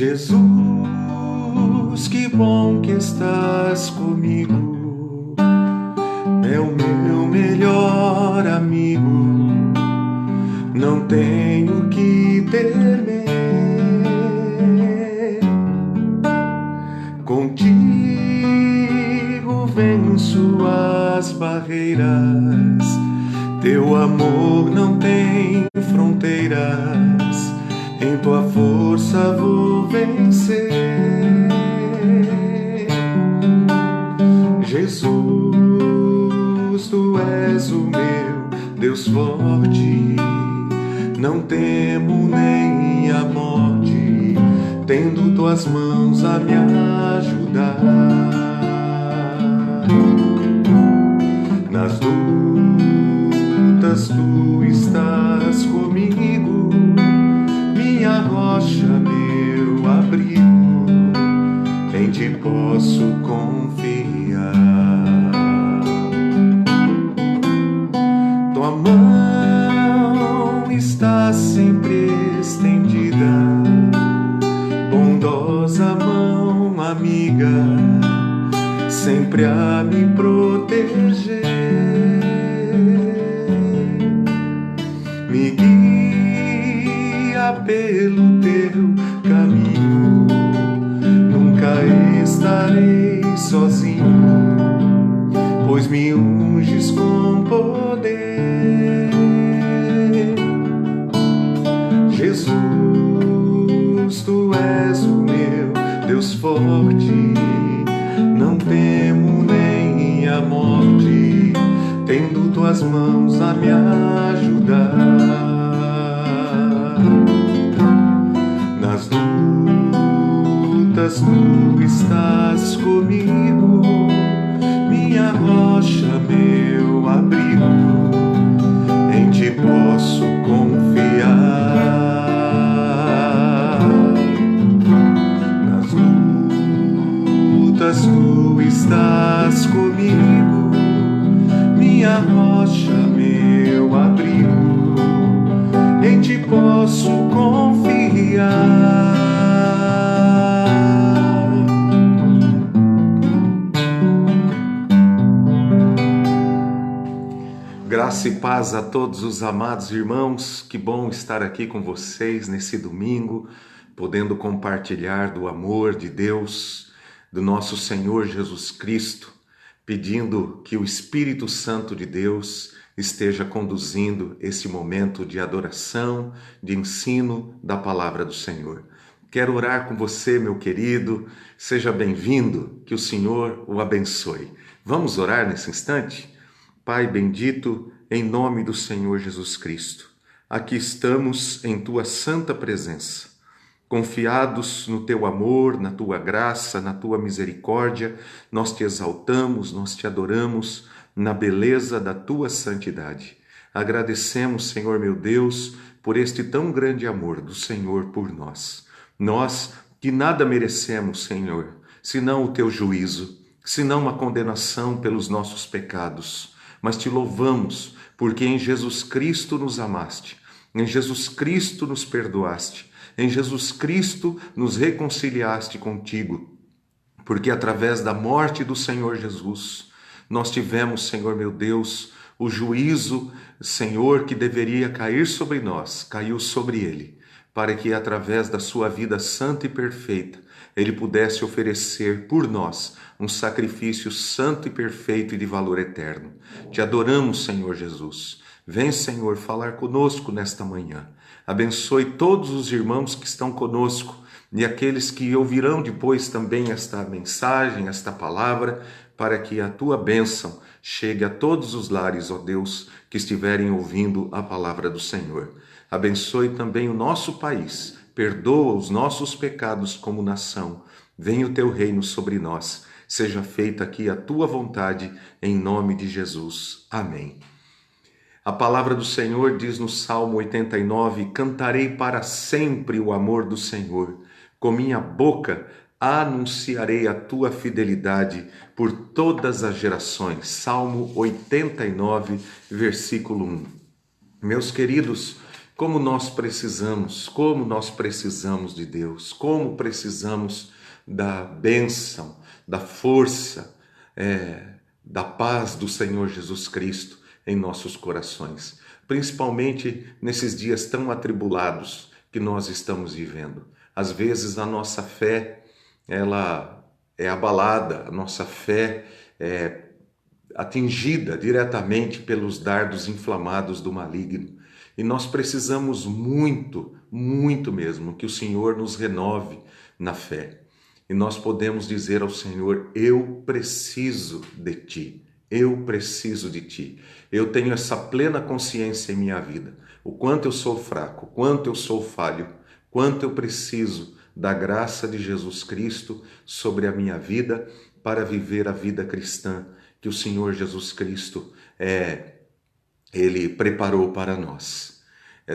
Jesus, que bom que estás comigo, é o meu melhor amigo, não tenho que temer. Contigo venço as barreiras, teu amor não tem fronteiras, em tua força vou vencer. Jesus, tu és o meu Deus forte, não temo nem a morte, tendo tuas mãos a me ajudar. Nas lutas tu estás comigo, minha rocha, meu abrigo, em ti posso confiar. Tua mão está sempre estendida, bondosa mão amiga, sempre a me proteger. Me guia pelo teu caminho, nunca estarei sozinho, pois me unges com poder. Jesus, tu és o meu Deus forte, não temo nem a morte, tendo tuas mãos a me ajudar. Nas lutas tu estás comigo, minha rocha, meu abrigo, em ti posso confiar. Nas lutas tu estás comigo, minha rocha, meu abrigo, em ti posso confiar. Graça e paz a todos os amados irmãos, que bom estar aqui com vocês nesse domingo, podendo compartilhar do amor de Deus, do nosso Senhor Jesus Cristo, pedindo que o Espírito Santo de Deus esteja conduzindo esse momento de adoração, de ensino da palavra do Senhor. Quero orar com você, meu querido, seja bem-vindo, que o Senhor o abençoe. Vamos orar nesse instante? Pai bendito, em nome do Senhor Jesus Cristo, aqui estamos em tua santa presença, confiados no teu amor, na tua graça, na tua misericórdia, nós te exaltamos, nós te adoramos na beleza da tua santidade. Agradecemos, Senhor meu Deus, por este tão grande amor do Senhor por nós. Nós que nada merecemos, Senhor, senão o teu juízo, senão uma condenação pelos nossos pecados. Mas te louvamos, porque em Jesus Cristo nos amaste, em Jesus Cristo nos perdoaste, em Jesus Cristo nos reconciliaste contigo, porque através da morte do Senhor Jesus, nós tivemos, Senhor meu Deus, o juízo, Senhor, que deveria cair sobre nós, caiu sobre ele, para que através da sua vida santa e perfeita, ele pudesse oferecer por nós um sacrifício santo e perfeito e de valor eterno. Te adoramos, Senhor Jesus. Vem, Senhor, falar conosco nesta manhã. Abençoe todos os irmãos que estão conosco e aqueles que ouvirão depois também esta mensagem, esta palavra, para que a tua bênção chegue a todos os lares, ó Deus, que estiverem ouvindo a palavra do Senhor. Abençoe também o nosso país, perdoa os nossos pecados como nação. Venha o teu reino sobre nós. Seja feita aqui a tua vontade, em nome de Jesus. Amém. A palavra do Senhor diz no Salmo 89, cantarei para sempre o amor do Senhor. Com minha boca anunciarei a tua fidelidade por todas as gerações. Salmo 89, versículo 1. Meus queridos, como nós precisamos de Deus, como precisamos da bênção, da força, da paz do Senhor Jesus Cristo em nossos corações, principalmente nesses dias tão atribulados que nós estamos vivendo. Às vezes a nossa fé, ela é abalada, a nossa fé é atingida diretamente pelos dardos inflamados do maligno. E nós precisamos muito, muito mesmo, que o Senhor nos renove na fé. E nós podemos dizer ao Senhor: eu preciso de Ti, eu preciso de Ti. Eu tenho essa plena consciência em minha vida, o quanto eu sou fraco, o quanto eu sou falho, quanto eu preciso da graça de Jesus Cristo sobre a minha vida para viver a vida cristã que o Senhor Jesus Cristo Ele preparou para nós.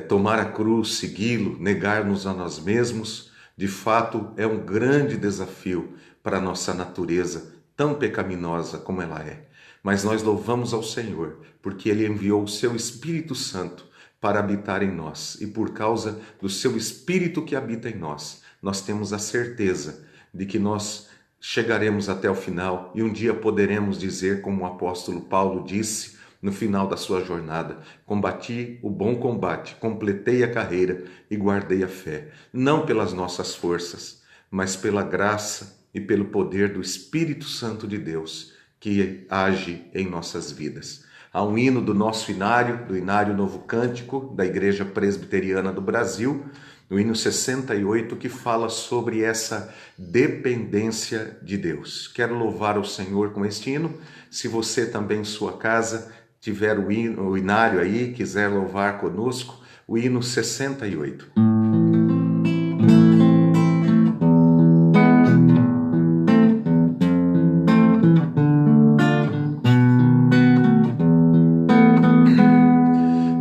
Tomar a cruz, segui-lo, negar-nos a nós mesmos, de fato é um grande desafio para a nossa natureza, tão pecaminosa como ela é. Mas nós louvamos ao Senhor, porque Ele enviou o Seu Espírito Santo para habitar em nós. E por causa do Seu Espírito que habita em nós, nós temos a certeza de que nós chegaremos até o final e um dia poderemos dizer, como o apóstolo Paulo disse no final da sua jornada: combati o bom combate, completei a carreira e guardei a fé, não pelas nossas forças, mas pela graça e pelo poder do Espírito Santo de Deus que age em nossas vidas. Há um hino do nosso inário, do Inário Novo Cântico da Igreja Presbiteriana do Brasil, no hino 68, que fala sobre essa dependência de Deus. Quero louvar o Senhor com este hino. Se você também em sua casa tiver o inário aí, quiser louvar conosco, o hino 68.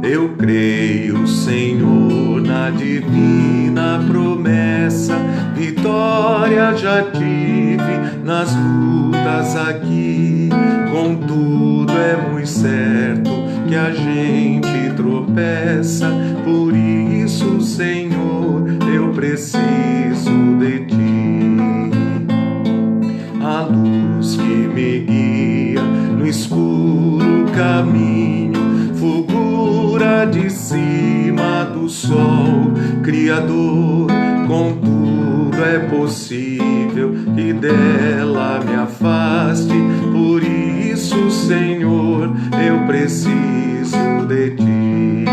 Eu creio, Senhor, na divina promessa, vitória já tive nas lutas aqui. Contudo é muito certo que a gente tropeça, por isso, Senhor, eu preciso de Ti. A luz que me guia no escuro caminho, fulgura de cima do sol Criador. Contudo é possível que dela me afaste, por isso, Senhor, eu preciso de Ti.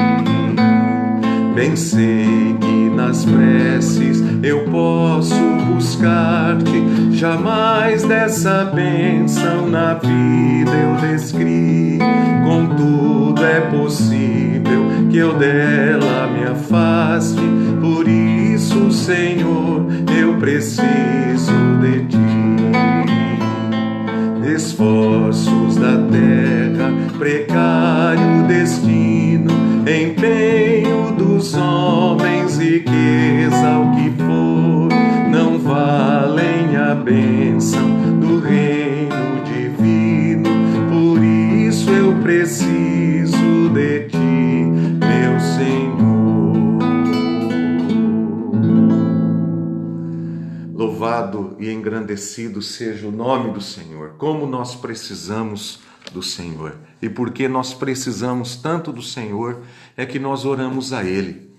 Bem sei que nas preces eu posso buscar-te, jamais dessa bênção na vida eu descri. Contudo é possível que eu dela me afaste, por isso, Senhor, eu preciso de Ti. Esforços da terra, precário destino, empenho dos homens, riqueza, o que for, não valem a bênção do reino divino. Por isso eu preciso de Ti, meu Senhor. Louvado e engrandecido seja o nome do Senhor. Como nós precisamos do Senhor. E porque nós precisamos tanto do Senhor, é que nós oramos a Ele.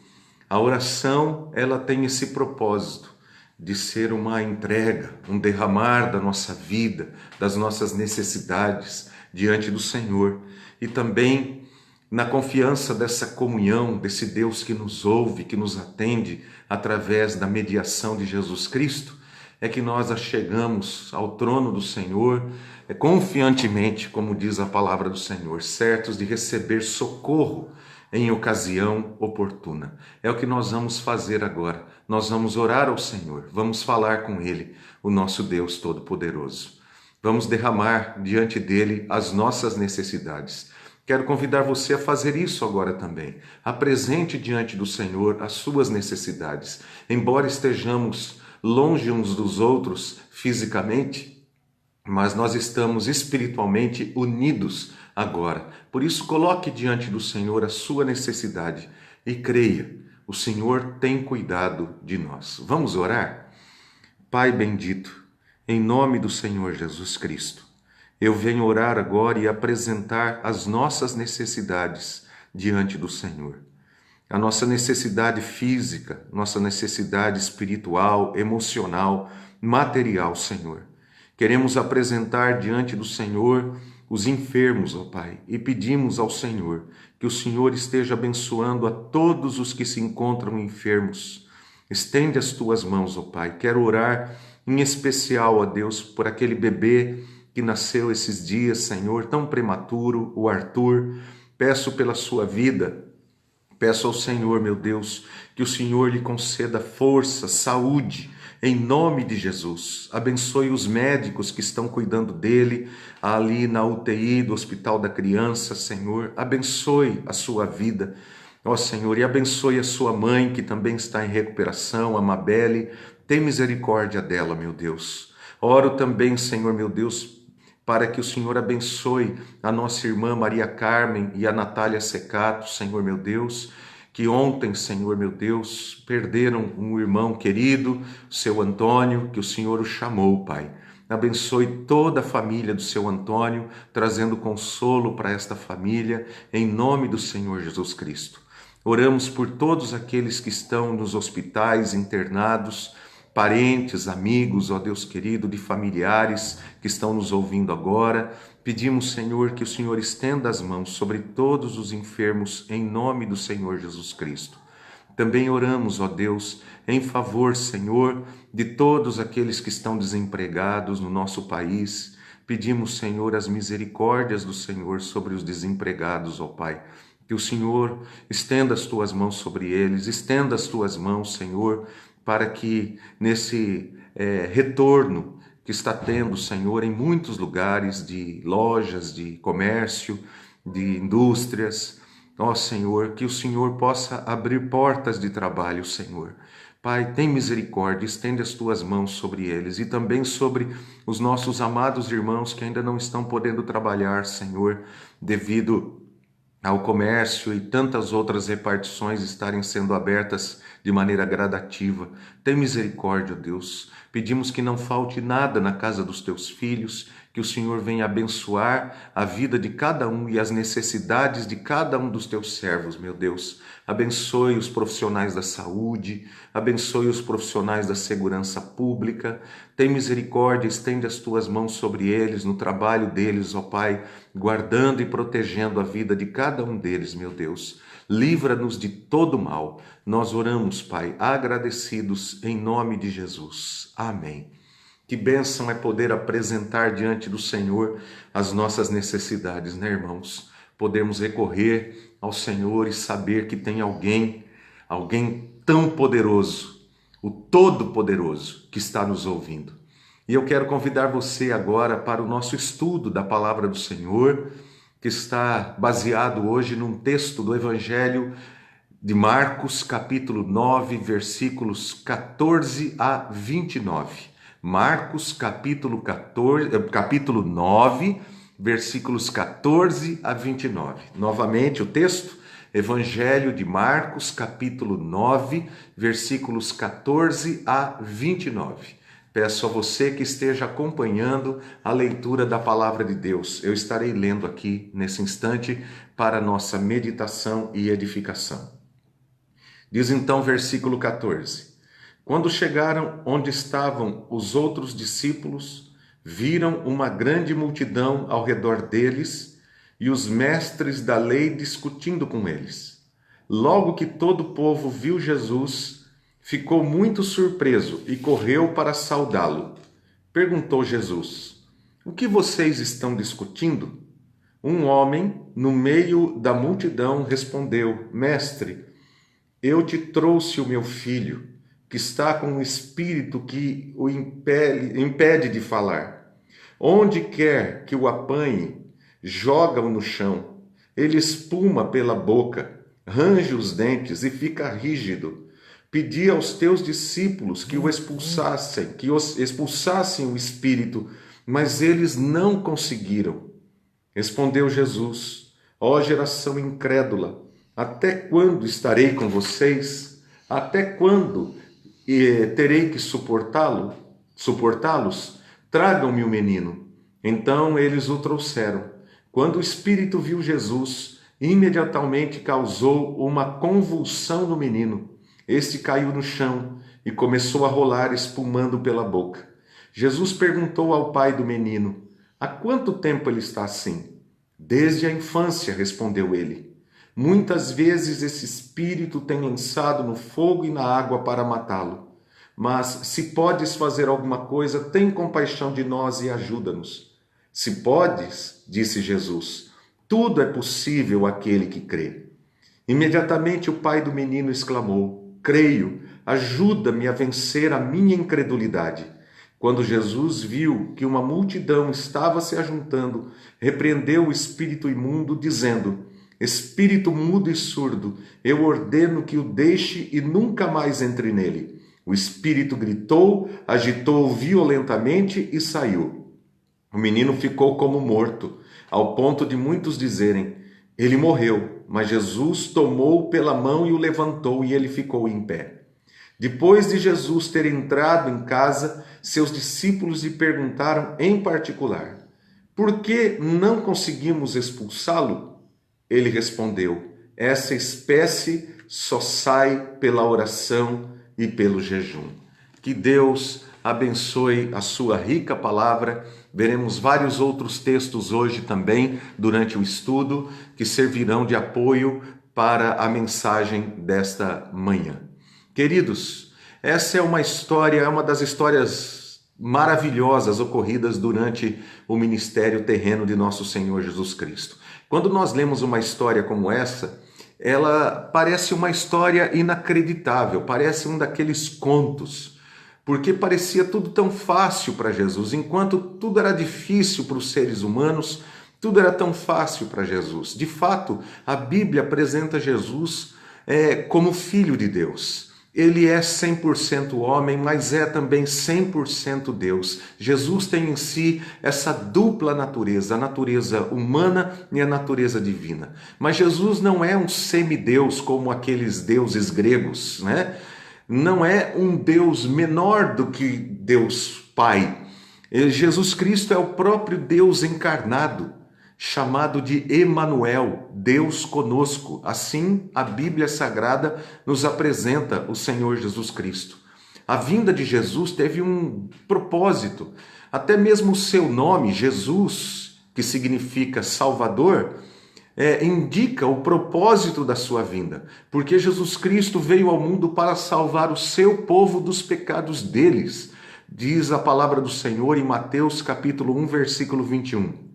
A oração, ela tem esse propósito de ser uma entrega, um derramar da nossa vida, das nossas necessidades diante do Senhor. E também na confiança dessa comunhão, desse Deus que nos ouve, que nos atende através da mediação de Jesus Cristo, é que nós chegamos ao trono do Senhor confiantemente, como diz a palavra do Senhor, certos de receber socorro em ocasião oportuna. É o que nós vamos fazer agora. Nós vamos orar ao Senhor, vamos falar com Ele, o nosso Deus Todo-Poderoso. Vamos derramar diante dEle as nossas necessidades. Quero convidar você a fazer isso agora também. Apresente diante do Senhor as suas necessidades. Embora estejamos longe uns dos outros fisicamente, mas nós estamos espiritualmente unidos agora. Por isso, coloque diante do Senhor a sua necessidade e creia, o Senhor tem cuidado de nós. Vamos orar? Pai bendito, em nome do Senhor Jesus Cristo, eu venho orar agora e apresentar as nossas necessidades diante do Senhor. A nossa necessidade física, nossa necessidade espiritual, emocional, material, Senhor. Queremos apresentar diante do Senhor os enfermos, ó Pai, e pedimos ao Senhor que o Senhor esteja abençoando a todos os que se encontram enfermos. Estende as tuas mãos, ó Pai. Quero orar em especial, ó Deus, por aquele bebê que nasceu esses dias, Senhor, tão prematuro, o Arthur. Peço pela sua vida. Peço ao Senhor, meu Deus, que o Senhor lhe conceda força, saúde, em nome de Jesus. Abençoe os médicos que estão cuidando dele, ali na UTI do Hospital da Criança, Senhor. Abençoe a sua vida, ó Senhor, e abençoe a sua mãe, que também está em recuperação, a Mabele. Tem misericórdia dela, meu Deus. Oro também, Senhor, meu Deus, para que o Senhor abençoe a nossa irmã Maria Carmen e a Natália Secato, Senhor meu Deus, que ontem, Senhor meu Deus, perderam um irmão querido, seu Antônio, que o Senhor o chamou, Pai. Abençoe toda a família do seu Antônio, trazendo consolo para esta família, em nome do Senhor Jesus Cristo. Oramos por todos aqueles que estão nos hospitais, internados, parentes, amigos, ó Deus querido, de familiares que estão nos ouvindo agora. Pedimos, Senhor, que o Senhor estenda as mãos sobre todos os enfermos em nome do Senhor Jesus Cristo. Também oramos, ó Deus, em favor, Senhor, de todos aqueles que estão desempregados no nosso país. Pedimos, Senhor, as misericórdias do Senhor sobre os desempregados, ó Pai. Que o Senhor estenda as tuas mãos sobre eles, estenda as tuas mãos, Senhor, para que nesse retorno que está tendo, Senhor, em muitos lugares de lojas, de comércio, de indústrias, ó Senhor, que o Senhor possa abrir portas de trabalho, Senhor. Pai, tem misericórdia, estende as tuas mãos sobre eles e também sobre os nossos amados irmãos que ainda não estão podendo trabalhar, Senhor, devido ao comércio e tantas outras repartições estarem sendo abertas de maneira gradativa. Tem misericórdia, Deus. Pedimos que não falte nada na casa dos teus filhos, que o Senhor venha abençoar a vida de cada um e as necessidades de cada um dos teus servos, meu Deus. Abençoe os profissionais da saúde, abençoe os profissionais da segurança pública. Tem misericórdia, estende as tuas mãos sobre eles, no trabalho deles, ó Pai, guardando e protegendo a vida de cada um deles, meu Deus. Livra-nos de todo mal. Nós oramos, Pai, agradecidos em nome de Jesus. Amém. Que bênção é poder apresentar diante do Senhor as nossas necessidades, né, irmãos? Podemos recorrer ao Senhor e saber que tem alguém tão poderoso, o Todo-Poderoso, que está nos ouvindo. E eu quero convidar você agora para o nosso estudo da Palavra do Senhor, que está baseado hoje num texto do Evangelho de Marcos, capítulo 9, versículos 14 a 29. Marcos, capítulo 9, versículos 14 a 29. Novamente o texto, Evangelho de Marcos, capítulo 9, versículos 14 a 29. Peço a você que esteja acompanhando a leitura da Palavra de Deus. Eu estarei lendo aqui nesse instante para nossa meditação e edificação. Diz então versículo 14: Quando chegaram onde estavam os outros discípulos, viram uma grande multidão ao redor deles e os mestres da lei discutindo com eles. Logo que todo o povo viu Jesus, ficou muito surpreso e correu para saudá-lo. Perguntou Jesus: O que vocês estão discutindo? Um homem, no meio da multidão, respondeu: Mestre, eu te trouxe o meu filho, que está com um espírito que o impede de falar. Onde quer que o apanhe, joga-o no chão. Ele espuma pela boca, range os dentes e fica rígido. Pedi aos teus discípulos que expulsassem o espírito, mas eles não conseguiram. Respondeu Jesus: Ó geração incrédula, até quando estarei com vocês? Até quando terei que suportá-los? Tragam-me o menino. Então eles o trouxeram. Quando o espírito viu Jesus, imediatamente causou uma convulsão no menino. Este caiu no chão e começou a rolar, espumando pela boca. Jesus perguntou ao pai do menino: Há quanto tempo ele está assim? Desde a infância, respondeu ele. Muitas vezes esse espírito tem lançado no fogo e na água para matá-lo. Mas se podes fazer alguma coisa, tem compaixão de nós e ajuda-nos. Se podes, disse Jesus, tudo é possível àquele que crê. Imediatamente o pai do menino exclamou: Creio, ajuda-me a vencer a minha incredulidade. Quando Jesus viu que uma multidão estava se ajuntando, repreendeu o espírito imundo, dizendo: Espírito mudo e surdo, eu ordeno que o deixe e nunca mais entre nele. O espírito gritou, agitou-o violentamente e saiu. O menino ficou como morto, ao ponto de muitos dizerem: Ele morreu. Mas Jesus tomou-o pela mão e o levantou, e ele ficou em pé. Depois de Jesus ter entrado em casa, seus discípulos lhe perguntaram em particular: Por que não conseguimos expulsá-lo? Ele respondeu: Essa espécie só sai pela oração e pelo jejum. Que Deus abençoe a sua rica palavra. Veremos vários outros textos hoje também, durante o estudo, que servirão de apoio para a mensagem desta manhã. Queridos, essa é uma das histórias maravilhosas ocorridas durante o ministério terreno de nosso Senhor Jesus Cristo. Quando nós lemos uma história como essa, ela parece uma história inacreditável, parece um daqueles contos, porque parecia tudo tão fácil para Jesus. Enquanto tudo era difícil para os seres humanos, tudo era tão fácil para Jesus. De fato, a Bíblia apresenta Jesus como Filho de Deus. Ele é 100% homem, mas é também 100% Deus. Jesus tem em si essa dupla natureza, a natureza humana e a natureza divina. Mas Jesus não é um semideus como aqueles deuses gregos, né? Não é um Deus menor do que Deus Pai. Jesus Cristo é o próprio Deus encarnado, chamado de Emanuel, Deus conosco. Assim, a Bíblia Sagrada nos apresenta o Senhor Jesus Cristo. A vinda de Jesus teve um propósito. Até mesmo o seu nome, Jesus, que significa Salvador, indica o propósito da sua vinda. Porque Jesus Cristo veio ao mundo para salvar o seu povo dos pecados deles. Diz a palavra do Senhor em Mateus capítulo 1, versículo 21.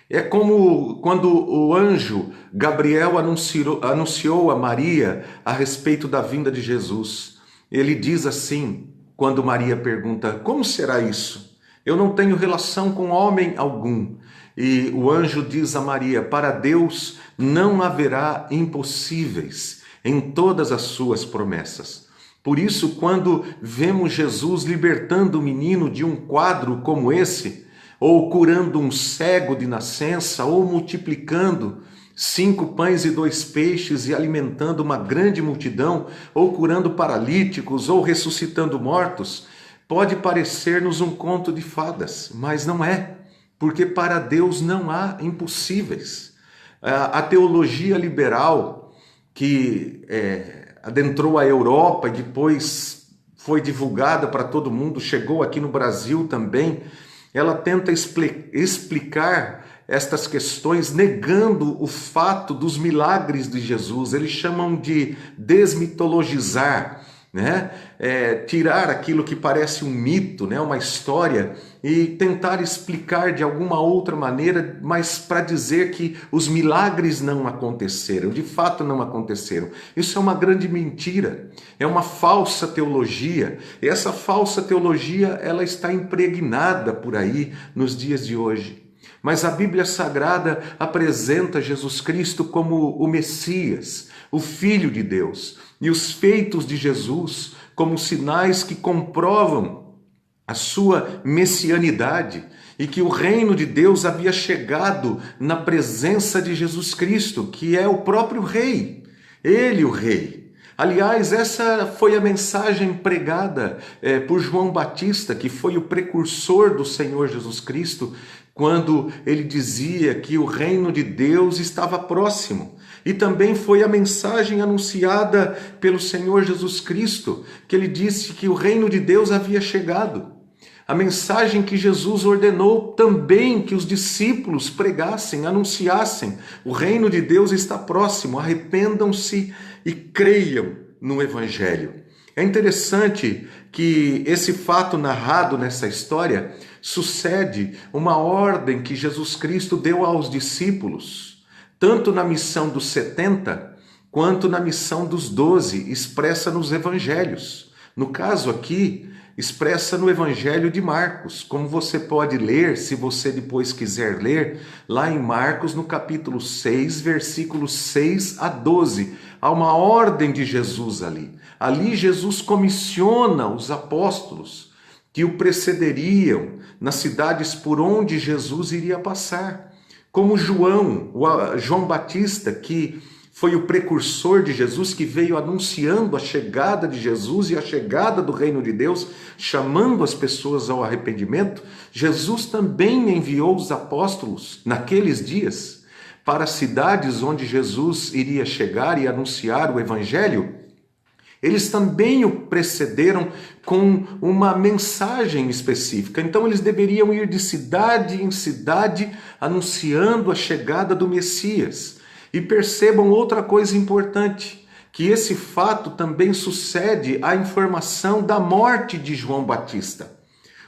É como quando o anjo Gabriel anunciou a Maria a respeito da vinda de Jesus. Ele diz assim, quando Maria pergunta: Como será isso? Eu não tenho relação com homem algum. E o anjo diz a Maria: Para Deus não haverá impossíveis em todas as suas promessas. Por isso, quando vemos Jesus libertando o menino de um quadro como esse, ou curando um cego de nascença, ou multiplicando 5 pães e 2 peixes e alimentando uma grande multidão, ou curando paralíticos, ou ressuscitando mortos, pode parecer-nos um conto de fadas, mas não é, porque para Deus não há impossíveis. A teologia liberal que adentrou a Europa e depois foi divulgada para todo mundo, chegou aqui no Brasil também, ela tenta explicar estas questões negando o fato dos milagres de Jesus. Eles chamam de desmitologizar, né? Tirar aquilo que parece um mito, né? Uma história, e tentar explicar de alguma outra maneira, mas para dizer que os milagres não aconteceram, de fato não aconteceram. Isso é uma grande mentira, é uma falsa teologia, e essa falsa teologia ela está impregnada por aí nos dias de hoje. Mas a Bíblia Sagrada apresenta Jesus Cristo como o Messias, o Filho de Deus, e os feitos de Jesus como sinais que comprovam a sua messianidade. e que o reino de Deus havia chegado na presença de Jesus Cristo, que é o próprio Rei, ele o Rei. Aliás, essa foi a mensagem pregada por João Batista, que foi o precursor do Senhor Jesus Cristo, quando ele dizia que o reino de Deus estava próximo. E também foi a mensagem anunciada pelo Senhor Jesus Cristo, que ele disse que o reino de Deus havia chegado. A mensagem que Jesus ordenou também que os discípulos pregassem, anunciassem: o reino de Deus está próximo, arrependam-se e creiam no Evangelho. É interessante que esse fato narrado nessa história sucede uma ordem que Jesus Cristo deu aos discípulos, tanto na missão dos 70, quanto na missão dos 12, expressa nos evangelhos. No caso aqui, expressa no Evangelho de Marcos, como você pode ler, se você depois quiser ler, lá em Marcos, no capítulo 6, versículos 6 a 12. Há uma ordem de Jesus ali. Ali Jesus comissiona os apóstolos que o precederiam nas cidades por onde Jesus iria passar. Como João Batista, que foi o precursor de Jesus, que veio anunciando a chegada de Jesus e a chegada do reino de Deus, chamando as pessoas ao arrependimento. Jesus também enviou os apóstolos naqueles dias para cidades onde Jesus iria chegar e anunciar o evangelho. Eles também o precederam com uma mensagem específica. Então eles deveriam ir de cidade em cidade anunciando a chegada do Messias. E percebam outra coisa importante, que esse fato também sucede à informação da morte de João Batista.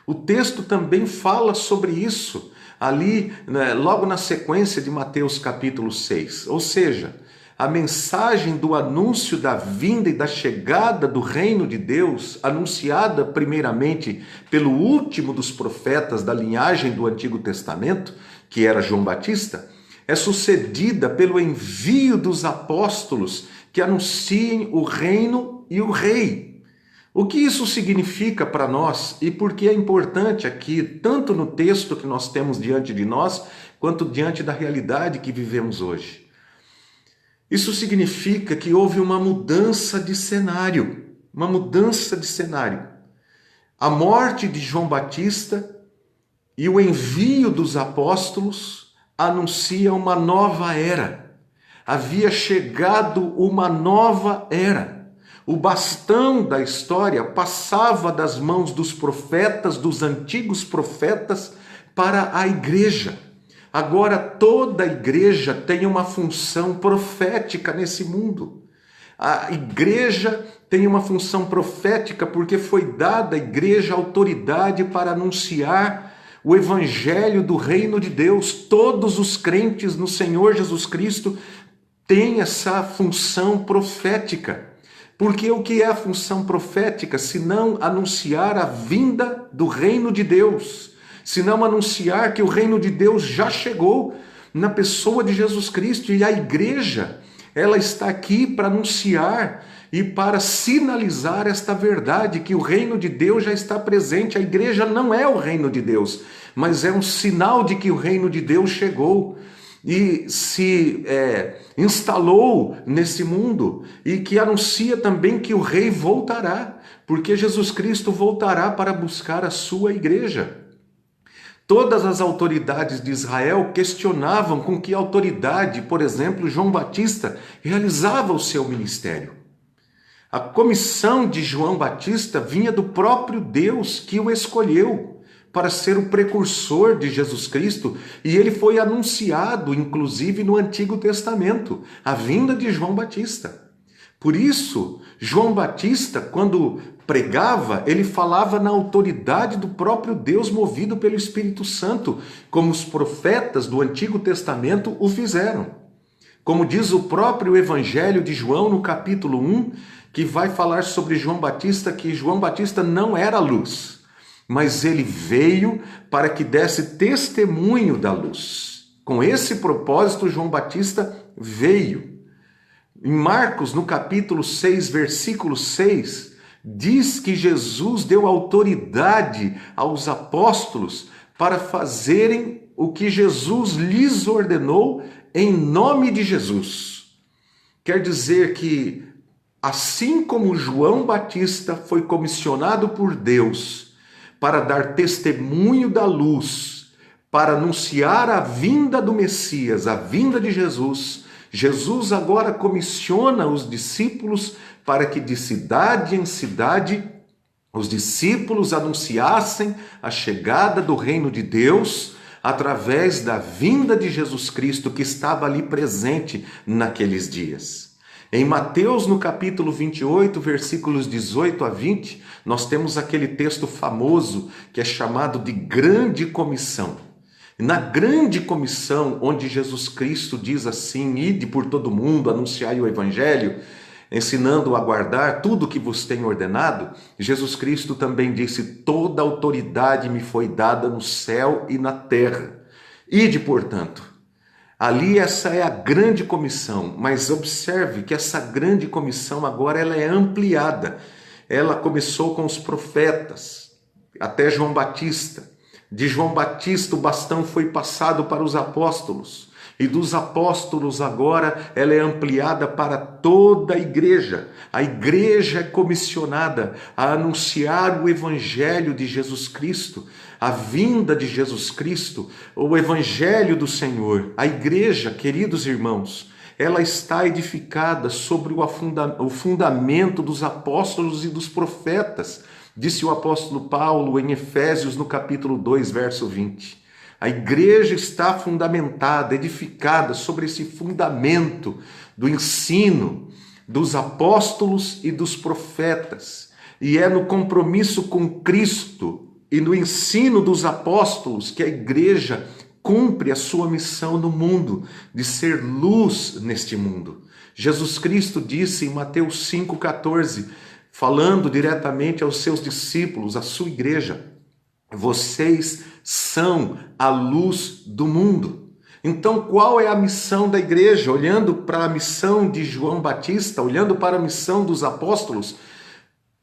O texto também fala sobre isso, ali, logo na sequência de Mateus capítulo 6. Ou seja, a mensagem do anúncio da vinda e da chegada do reino de Deus, anunciada primeiramente pelo último dos profetas da linhagem do Antigo Testamento, que era João Batista, é sucedida pelo envio dos apóstolos que anunciem o reino e o rei. O que isso significa para nós e por que é importante aqui, tanto no texto que nós temos diante de nós, quanto diante da realidade que vivemos hoje? Isso significa que houve uma mudança de cenário, uma mudança de cenário. A morte de João Batista e o envio dos apóstolos anuncia uma nova era. Havia chegado uma nova era. O bastão da história passava das mãos dos profetas, dos antigos profetas, para a igreja. Agora toda a igreja tem uma função profética nesse mundo. A igreja tem uma função profética porque foi dada à igreja autoridade para anunciar o evangelho do reino de Deus. Todos os crentes no Senhor Jesus Cristo têm essa função profética. Porque o que é a função profética, se não anunciar a vinda do reino de Deus, se não anunciar que o reino de Deus já chegou na pessoa de Jesus Cristo, e a igreja, ela está aqui para anunciar e para sinalizar esta verdade, que o reino de Deus já está presente. A igreja não é o reino de Deus, mas é um sinal de que o reino de Deus chegou e se instalou nesse mundo, e que anuncia também que o rei voltará, porque Jesus Cristo voltará para buscar a sua igreja. Todas as autoridades de Israel questionavam com que autoridade, por exemplo, João Batista realizava o seu ministério. A comissão de João Batista vinha do próprio Deus, que o escolheu para ser o precursor de Jesus Cristo, e ele foi anunciado, inclusive, no Antigo Testamento, a vinda de João Batista. Por isso, João Batista, quando pregava, ele falava na autoridade do próprio Deus, movido pelo Espírito Santo, como os profetas do Antigo Testamento o fizeram. Como diz o próprio Evangelho de João, no capítulo 1, que vai falar sobre João Batista, que João Batista não era luz, mas ele veio para que desse testemunho da luz. Com esse propósito, João Batista veio. Em Marcos, no capítulo 6, versículo 6, diz que Jesus deu autoridade aos apóstolos para fazerem o que Jesus lhes ordenou em nome de Jesus. Quer dizer que, assim como João Batista foi comissionado por Deus para dar testemunho da luz, para anunciar a vinda do Messias, a vinda de Jesus, Jesus agora comissiona os discípulos para que de cidade em cidade os discípulos anunciassem a chegada do reino de Deus através da vinda de Jesus Cristo que estava ali presente naqueles dias. Em Mateus, no capítulo 28, versículos 18 a 20, nós temos aquele texto famoso que é chamado de Grande Comissão. Na Grande Comissão, onde Jesus Cristo diz assim: ide por todo mundo, anunciai o Evangelho, ensinando a guardar tudo o que vos tenho ordenado, Jesus Cristo também disse: toda autoridade me foi dada no céu e na terra. Ide, portanto. Ali essa é a grande comissão, mas observe que essa grande comissão agora ela é ampliada. Ela começou com os profetas, até João Batista. De João Batista o bastão foi passado para os apóstolos. E dos apóstolos agora ela é ampliada para toda a igreja. A igreja é comissionada a anunciar o evangelho de Jesus Cristo, a vinda de Jesus Cristo, o evangelho do Senhor. A igreja, queridos irmãos, ela está edificada sobre o fundamento dos apóstolos e dos profetas, disse o apóstolo Paulo em Efésios no capítulo 2, verso 20. A igreja está fundamentada, edificada sobre esse fundamento do ensino dos apóstolos e dos profetas. E é no compromisso com Cristo e no ensino dos apóstolos que a igreja cumpre a sua missão no mundo, de ser luz neste mundo. Jesus Cristo disse em Mateus 5,14, falando diretamente aos seus discípulos, à sua igreja: vocês são a luz do mundo. Então, qual é a missão da igreja? Olhando para a missão de João Batista, olhando para a missão dos apóstolos,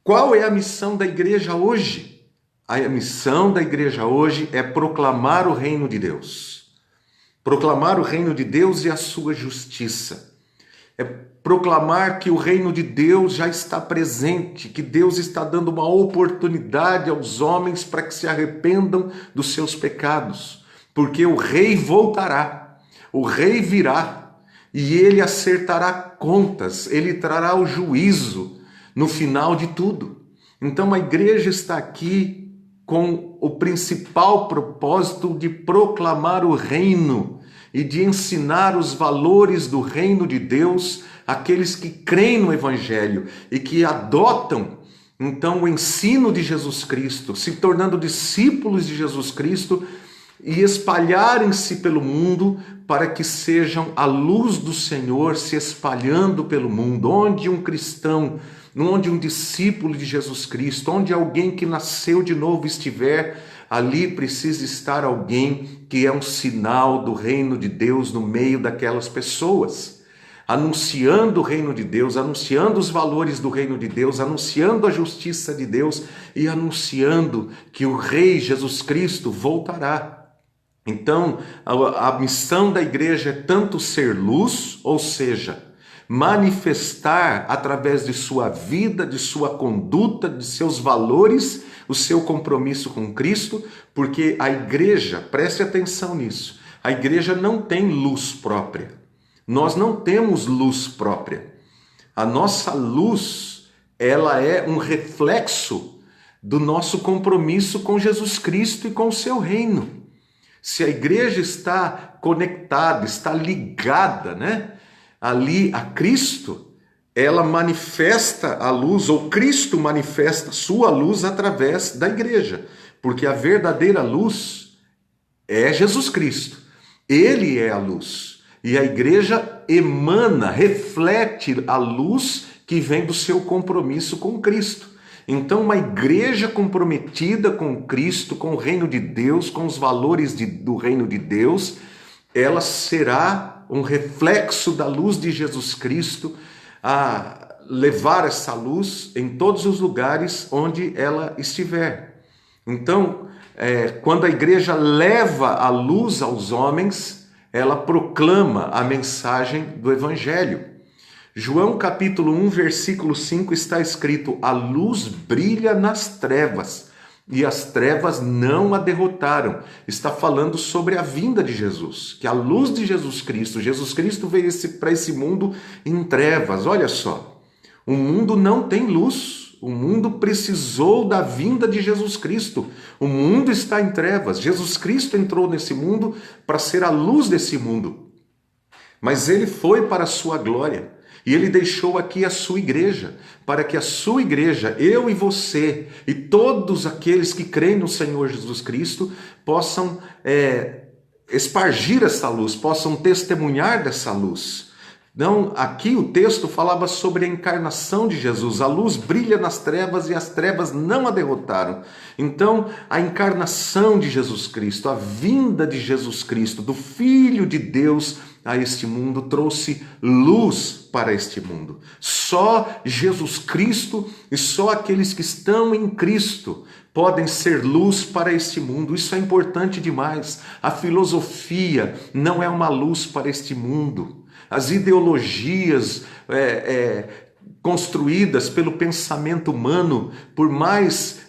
qual é a missão da igreja hoje? A missão da igreja hoje é proclamar o reino de Deus. Proclamar o reino de Deus e a sua justiça. É proclamar que o reino de Deus já está presente, que Deus está dando uma oportunidade aos homens para que se arrependam dos seus pecados, porque o rei voltará, o rei virá e ele acertará contas, ele trará o juízo no final de tudo. Então a igreja está aqui com o principal propósito de proclamar o reino e de ensinar os valores do reino de Deus àqueles que creem no Evangelho e que adotam, então, o ensino de Jesus Cristo, se tornando discípulos de Jesus Cristo e espalharem-se pelo mundo para que sejam a luz do Senhor se espalhando pelo mundo. Onde um cristão, onde um discípulo de Jesus Cristo, onde alguém que nasceu de novo estiver, ali precisa estar alguém que é um sinal do reino de Deus no meio daquelas pessoas, anunciando o reino de Deus, anunciando os valores do reino de Deus, anunciando a justiça de Deus e anunciando que o Rei Jesus Cristo voltará. Então, a missão da igreja é tanto ser luz, ou seja, manifestar através de sua vida, de sua conduta, de seus valores, o seu compromisso com Cristo, porque a igreja, preste atenção nisso, a igreja não tem luz própria. Nós não temos luz própria. A nossa luz, ela é um reflexo do nosso compromisso com Jesus Cristo e com o seu reino. Se a igreja está conectada, está ligada, ali a Cristo, ela manifesta a luz, ou Cristo manifesta sua luz através da igreja, porque a verdadeira luz é Jesus Cristo. Ele é a luz. E a igreja emana, reflete a luz que vem do seu compromisso com Cristo. Então, uma igreja comprometida com Cristo, com o reino de Deus, com os valores do reino de Deus, ela será um reflexo da luz de Jesus Cristo, a levar essa luz em todos os lugares onde ela estiver. Então, quando a igreja leva a luz aos homens, ela proclama a mensagem do Evangelho. João capítulo 1, versículo 5 está escrito: a luz brilha nas trevas, e as trevas não a derrotaram. Está falando sobre a vinda de Jesus, que a luz de Jesus Cristo veio para esse mundo em trevas. Olha só, o mundo não tem luz. O mundo precisou da vinda de Jesus Cristo. O mundo está em trevas. Jesus Cristo entrou nesse mundo para ser a luz desse mundo. Mas ele foi para a sua glória. E ele deixou aqui a sua igreja, para que a sua igreja, eu e você, e todos aqueles que creem no Senhor Jesus Cristo, possam espargir essa luz, possam testemunhar dessa luz. Não, aqui o texto falava sobre a encarnação de Jesus. A luz brilha nas trevas e as trevas não a derrotaram. Então, a encarnação de Jesus Cristo, a vinda de Jesus Cristo, do Filho de Deus a este mundo, trouxe luz para este mundo. Só Jesus Cristo e só aqueles que estão em Cristo podem ser luz para este mundo. Isso é importante demais. A filosofia não é uma luz para este mundo. As ideologias construídas pelo pensamento humano, por mais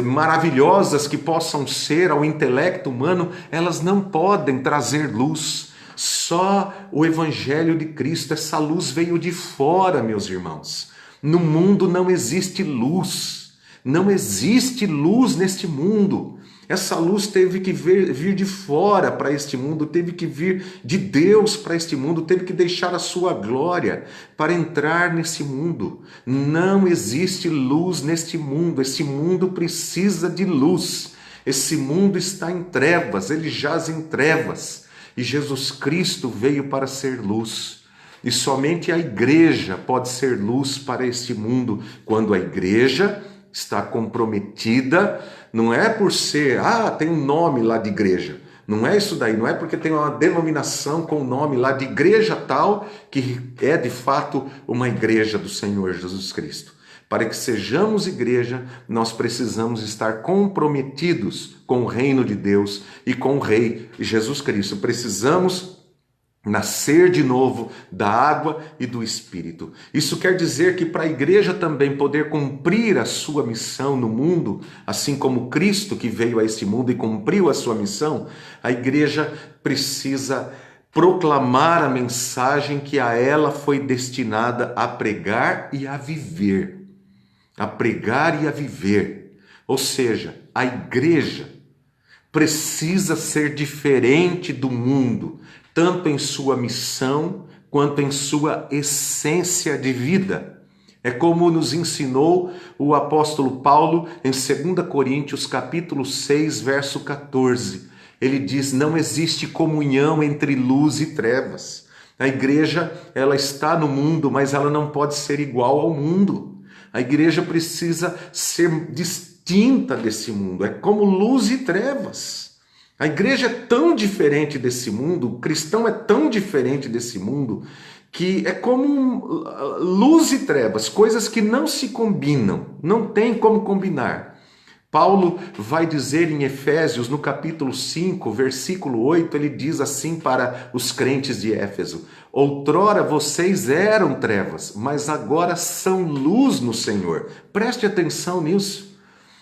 maravilhosas que possam ser ao intelecto humano, elas não podem trazer luz. Só o Evangelho de Cristo, essa luz veio de fora, meus irmãos. No mundo não existe luz. Não existe luz neste mundo. Essa luz teve que vir de fora para este mundo, teve que vir de Deus para este mundo, teve que deixar a sua glória para entrar nesse mundo. Não existe luz neste mundo, esse mundo precisa de luz. Esse mundo está em trevas, ele jaz em trevas. E Jesus Cristo veio para ser luz. E somente a igreja pode ser luz para este mundo, quando a igreja está comprometida. Não é por ser, tem um nome lá de igreja. Não é isso daí, não é porque tem uma denominação com o nome lá de igreja tal, que é de fato uma igreja do Senhor Jesus Cristo. Para que sejamos igreja, nós precisamos estar comprometidos com o reino de Deus e com o Rei Jesus Cristo. Precisamos nascer de novo da água e do Espírito. Isso quer dizer que para a igreja também poder cumprir a sua missão no mundo, assim como Cristo que veio a este mundo e cumpriu a sua missão, a igreja precisa proclamar a mensagem que a ela foi destinada a pregar e a viver. A pregar e a viver. Ou seja, a igreja precisa ser diferente do mundo, tanto em sua missão quanto em sua essência de vida. É como nos ensinou o apóstolo Paulo em 2 Coríntios capítulo 6, verso 14. Ele diz: não existe comunhão entre luz e trevas. A igreja, ela está no mundo, mas ela não pode ser igual ao mundo. A igreja precisa ser distinta desse mundo. É como luz e trevas. A igreja é tão diferente desse mundo, o cristão é tão diferente desse mundo, que é como luz e trevas, coisas que não se combinam, não tem como combinar. Paulo vai dizer em Efésios, no capítulo 5, versículo 8, ele diz assim para os crentes de Éfeso: outrora vocês eram trevas, mas agora são luz no Senhor. Preste atenção nisso.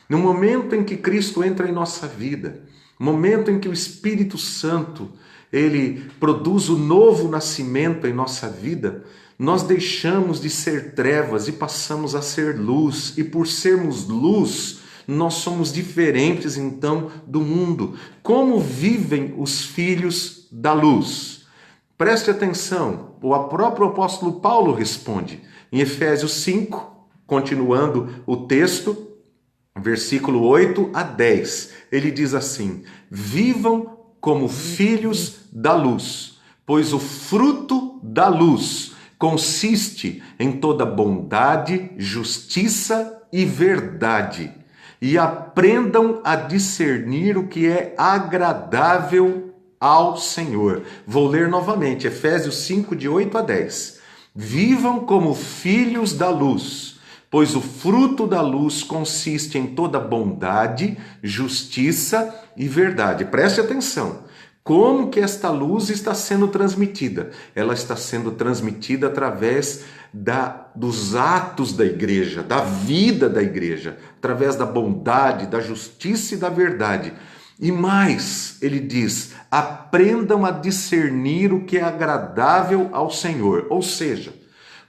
No momento em que Cristo entra em nossa vida, momento em que o Espírito Santo, ele produz o novo nascimento em nossa vida, nós deixamos de ser trevas e passamos a ser luz. E por sermos luz, nós somos diferentes então do mundo. Como vivem os filhos da luz? Preste atenção, o próprio apóstolo Paulo responde em Efésios 5, continuando o texto, versículo 8 a 10, ele diz assim: vivam como filhos da luz, pois o fruto da luz consiste em toda bondade, justiça e verdade, e aprendam a discernir o que é agradável ao Senhor. Vou ler novamente, Efésios 5, de 8 a 10. Vivam como filhos da luz, pois o fruto da luz consiste em toda bondade, justiça e verdade. Preste atenção. Como que esta luz está sendo transmitida? Ela está sendo transmitida através dos atos da igreja, da vida da igreja, através da bondade, da justiça e da verdade. E mais, ele diz, aprendam a discernir o que é agradável ao Senhor. Ou seja,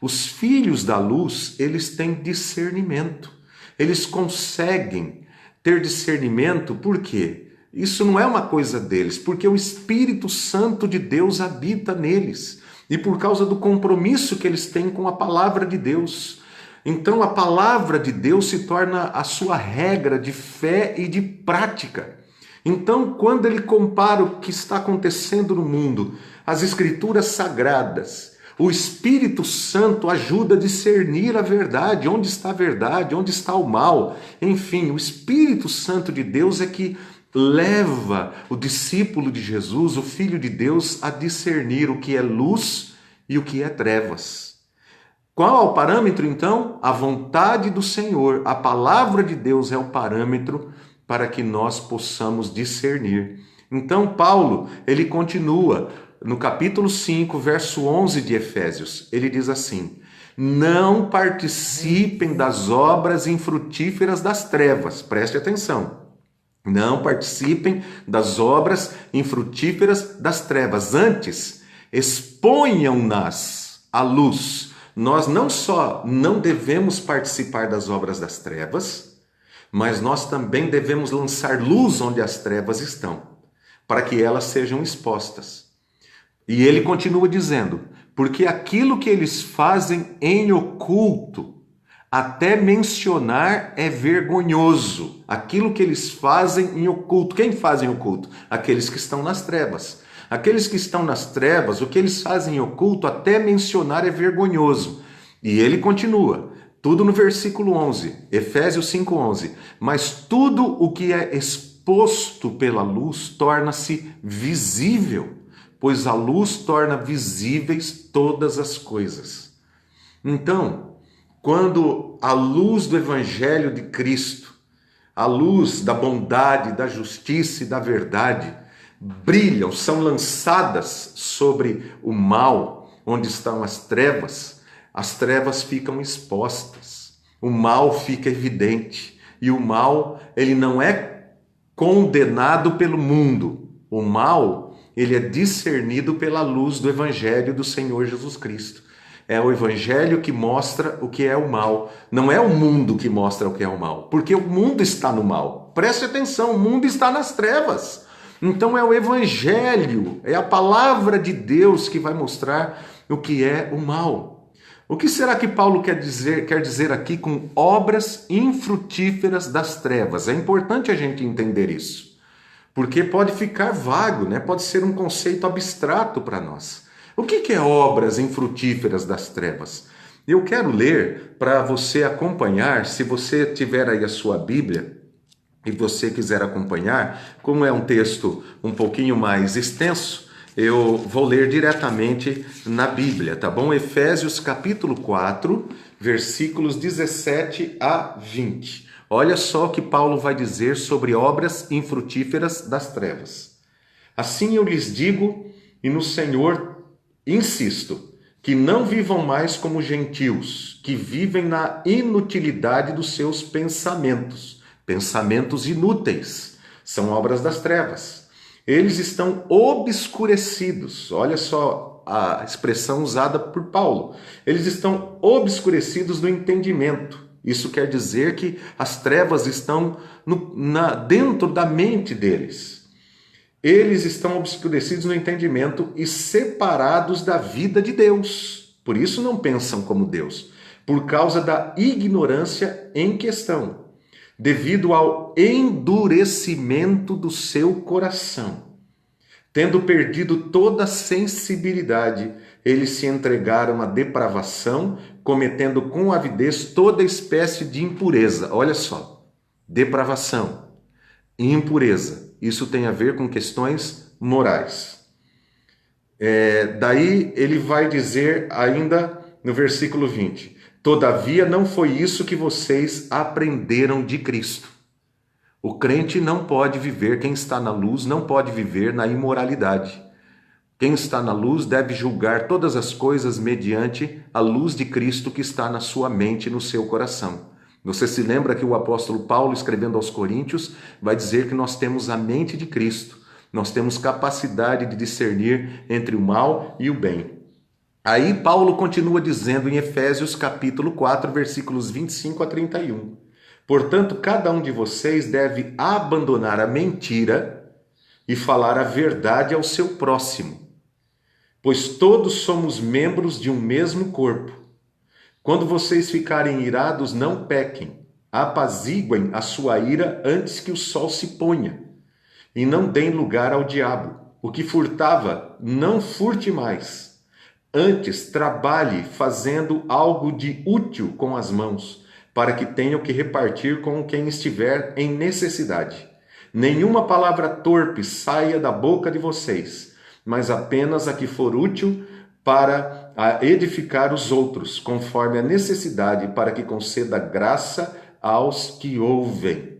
os filhos da luz, eles têm discernimento. Eles conseguem ter discernimento, por quê? Isso não é uma coisa deles, porque o Espírito Santo de Deus habita neles. E por causa do compromisso que eles têm com a palavra de Deus. Então a palavra de Deus se torna a sua regra de fé e de prática. Então, quando ele compara o que está acontecendo no mundo, as escrituras sagradas, o Espírito Santo ajuda a discernir a verdade, onde está a verdade, onde está o mal. Enfim, o Espírito Santo de Deus é que leva o discípulo de Jesus, o Filho de Deus, a discernir o que é luz e o que é trevas. Qual é o parâmetro, então? A vontade do Senhor. A palavra de Deus é o parâmetro para que nós possamos discernir. Então, Paulo, ele continua no capítulo 5, verso 11 de Efésios. Ele diz assim: não participem das obras infrutíferas das trevas. Preste atenção. Não participem das obras infrutíferas das trevas. Antes, exponham-nas à luz. Nós não só não devemos participar das obras das trevas, mas nós também devemos lançar luz onde as trevas estão, para que elas sejam expostas. E ele continua dizendo, porque aquilo que eles fazem em oculto, até mencionar é vergonhoso. Aquilo que eles fazem em oculto. Quem faz em oculto? Aqueles que estão nas trevas. Aqueles que estão nas trevas, o que eles fazem em oculto, até mencionar é vergonhoso. E ele continua. Tudo no versículo 11, Efésios 5:11. Mas tudo o que é exposto pela luz torna-se visível, pois a luz torna visíveis todas as coisas. Então, quando a luz do Evangelho de Cristo, a luz da bondade, da justiça e da verdade, brilham, são lançadas sobre o mal, onde estão as trevas ficam expostas, o mal fica evidente, e o mal, ele não é condenado pelo mundo, o mal, ele é discernido pela luz do Evangelho do Senhor Jesus Cristo. É o Evangelho que mostra o que é o mal, não é o mundo que mostra o que é o mal, porque o mundo está no mal, preste atenção, o mundo está nas trevas, então é o Evangelho, é a palavra de Deus que vai mostrar o que é o mal. O que será que Paulo quer dizer aqui com obras infrutíferas das trevas? É importante a gente entender isso, porque pode ficar vago, né? Pode ser um conceito abstrato para nós. O que é obras infrutíferas das trevas? Eu quero ler para você acompanhar, se você tiver aí a sua Bíblia e você quiser acompanhar, como é um texto um pouquinho mais extenso, eu vou ler diretamente na Bíblia, tá bom? Efésios capítulo 4, versículos 17 a 20. Olha só o que Paulo vai dizer sobre obras infrutíferas das trevas. Assim eu lhes digo, e no Senhor insisto, que não vivam mais como gentios, que vivem na inutilidade dos seus pensamentos. Pensamentos inúteis, são obras das trevas. Eles estão obscurecidos. Olha só a expressão usada por Paulo. Eles estão obscurecidos no entendimento. Isso quer dizer que as trevas estão dentro da mente deles. Eles estão obscurecidos no entendimento e separados da vida de Deus. Por isso não pensam como Deus, por causa da ignorância em questão, devido ao endurecimento do seu coração. Tendo perdido toda a sensibilidade, eles se entregaram à depravação, cometendo com avidez toda espécie de impureza. Olha só, depravação, impureza, isso tem a ver com questões morais. Daí ele vai dizer ainda no versículo 20: todavia não foi isso que vocês aprenderam de Cristo. O crente não pode viver, quem está na luz não pode viver na imoralidade. Quem está na luz deve julgar todas as coisas mediante a luz de Cristo que está na sua mente e no seu coração. Você se lembra que o apóstolo Paulo, escrevendo aos Coríntios, vai dizer que nós temos a mente de Cristo. Nós temos capacidade de discernir entre o mal e o bem. Aí Paulo continua dizendo em Efésios capítulo 4, versículos 25 a 31. Portanto, cada um de vocês deve abandonar a mentira e falar a verdade ao seu próximo, pois todos somos membros de um mesmo corpo. Quando vocês ficarem irados, não pequem, apaziguem a sua ira antes que o sol se ponha, e não deem lugar ao diabo. O que furtava, não furte mais. Antes, trabalhe fazendo algo de útil com as mãos, para que tenham que repartir com quem estiver em necessidade. Nenhuma palavra torpe saia da boca de vocês, mas apenas a que for útil para edificar os outros, conforme a necessidade, para que conceda graça aos que ouvem.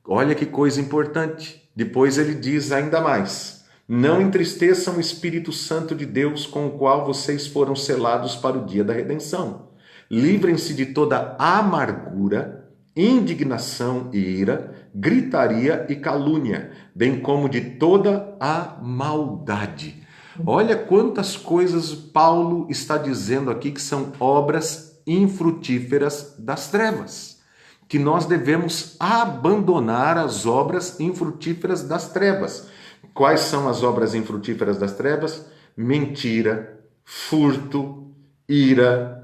Olha que coisa importante. Depois ele diz ainda mais: não entristeçam o Espírito Santo de Deus, com o qual vocês foram selados para o dia da redenção. Livrem-se de toda amargura, indignação e ira, gritaria e calúnia, bem como de toda a maldade. Olha quantas coisas Paulo está dizendo aqui que são obras infrutíferas das trevas, que nós devemos abandonar as obras infrutíferas das trevas. Quais são as obras infrutíferas das trevas? Mentira, furto, ira,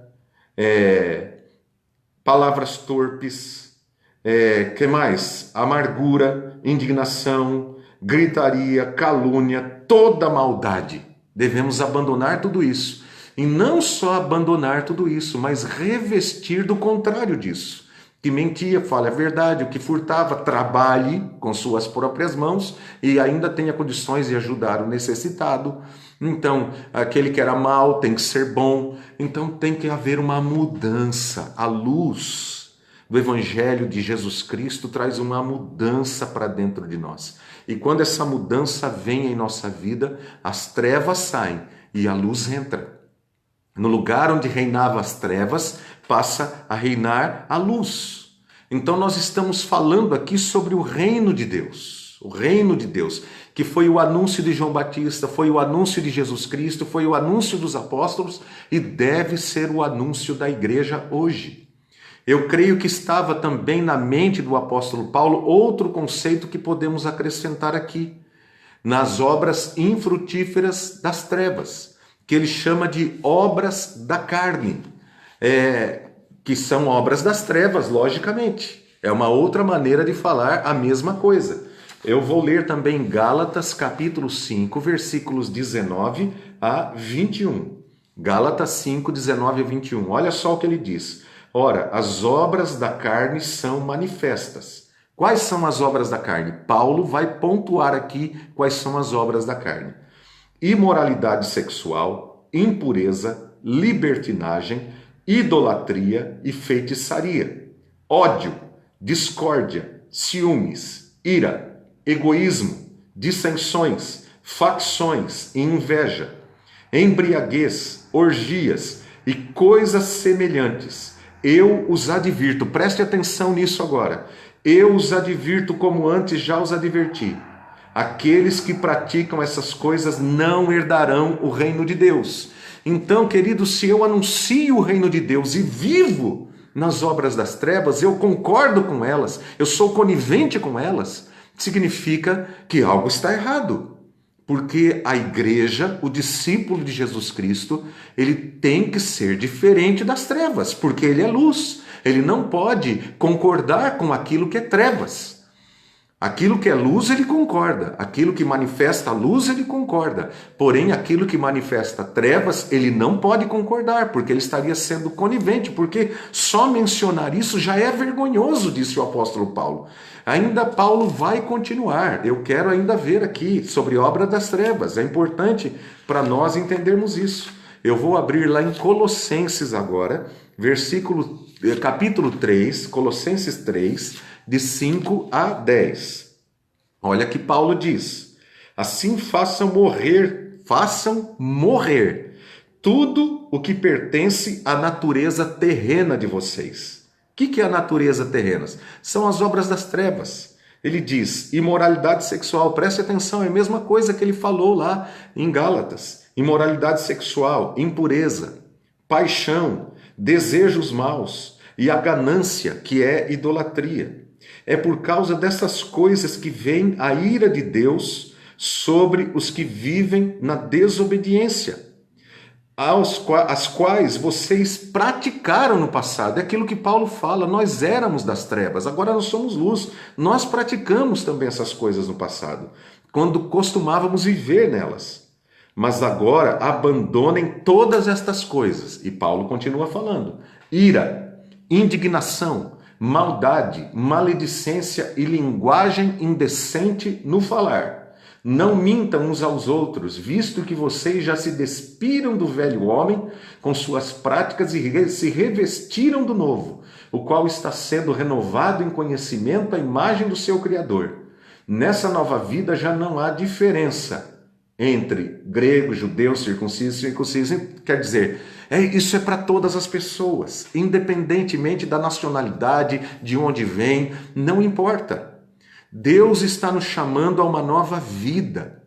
palavras torpes, que mais? Amargura, indignação, gritaria, calúnia, toda maldade. Devemos abandonar tudo isso. E não só abandonar tudo isso, mas revestir do contrário disso. Que mentia, fale a verdade, o que furtava, trabalhe com suas próprias mãos e ainda tenha condições de ajudar o necessitado. Então, aquele que era mal tem que ser bom. Então, tem que haver uma mudança. A luz do Evangelho de Jesus Cristo traz uma mudança para dentro de nós. E quando essa mudança vem em nossa vida, as trevas saem e a luz entra. No lugar onde reinavam as trevas, passa a reinar a luz. Então nós estamos falando aqui sobre o reino de Deus. O reino de Deus, que foi o anúncio de João Batista, foi o anúncio de Jesus Cristo, foi o anúncio dos apóstolos e deve ser o anúncio da igreja hoje. Eu creio que estava também na mente do apóstolo Paulo outro conceito que podemos acrescentar aqui, nas obras infrutíferas das trevas, que ele chama de obras da carne, que são obras das trevas, logicamente. É uma outra maneira de falar a mesma coisa. Eu vou ler também Gálatas capítulo 5, versículos 19 a 21. Gálatas 5, 19 a 21. Olha só o que ele diz. Ora, as obras da carne são manifestas. Quais são as obras da carne? Paulo vai pontuar aqui quais são as obras da carne. Imoralidade sexual, impureza, libertinagem, idolatria e feitiçaria, ódio, discórdia, ciúmes, ira, egoísmo, dissensões, facções e inveja, embriaguez, orgias e coisas semelhantes. Eu os advirto, preste atenção nisso agora, eu os advirto como antes já os adverti. Aqueles que praticam essas coisas não herdarão o reino de Deus. Então, queridos, se eu anuncio o reino de Deus e vivo nas obras das trevas, eu concordo com elas, eu sou conivente com elas, significa que algo está errado. Porque a igreja, o discípulo de Jesus Cristo, ele tem que ser diferente das trevas, porque ele é luz. Ele não pode concordar com aquilo que é trevas. Aquilo que é luz, ele concorda. Aquilo que manifesta a luz, ele concorda. Porém, aquilo que manifesta trevas, ele não pode concordar, porque ele estaria sendo conivente, porque só mencionar isso já é vergonhoso, disse o apóstolo Paulo. Ainda Paulo vai continuar. Eu quero ainda ver aqui sobre obra das trevas. É importante para nós entendermos isso. Eu vou abrir lá em Colossenses agora, capítulo 3, Colossenses 3, de 5 a 10. Olha que Paulo diz: assim façam morrer tudo o que pertence à natureza terrena de vocês. O que é a natureza terrena? São as obras das trevas. Ele diz imoralidade sexual, preste atenção, é a mesma coisa que ele falou lá em Gálatas. Imoralidade sexual, impureza, paixão, desejos maus e a ganância, que é idolatria. É por causa dessas coisas que vem a ira de Deus sobre os que vivem na desobediência, as quais vocês praticaram no passado. É aquilo que Paulo fala, nós éramos das trevas, agora nós somos luz. Nós praticamos também essas coisas no passado, quando costumávamos viver nelas. Mas agora abandonem todas estas coisas. E Paulo continua falando: ira, indignação, maldade, maledicência e linguagem indecente no falar. Não mintam uns aos outros, visto que vocês já se despiram do velho homem com suas práticas e se revestiram do novo, o qual está sendo renovado em conhecimento à imagem do seu Criador. Nessa nova vida já não há diferença entre grego, judeu, circunciso e circunciso. Quer dizer, isso é para todas as pessoas, independentemente da nacionalidade, de onde vem, não importa. Deus está nos chamando a uma nova vida.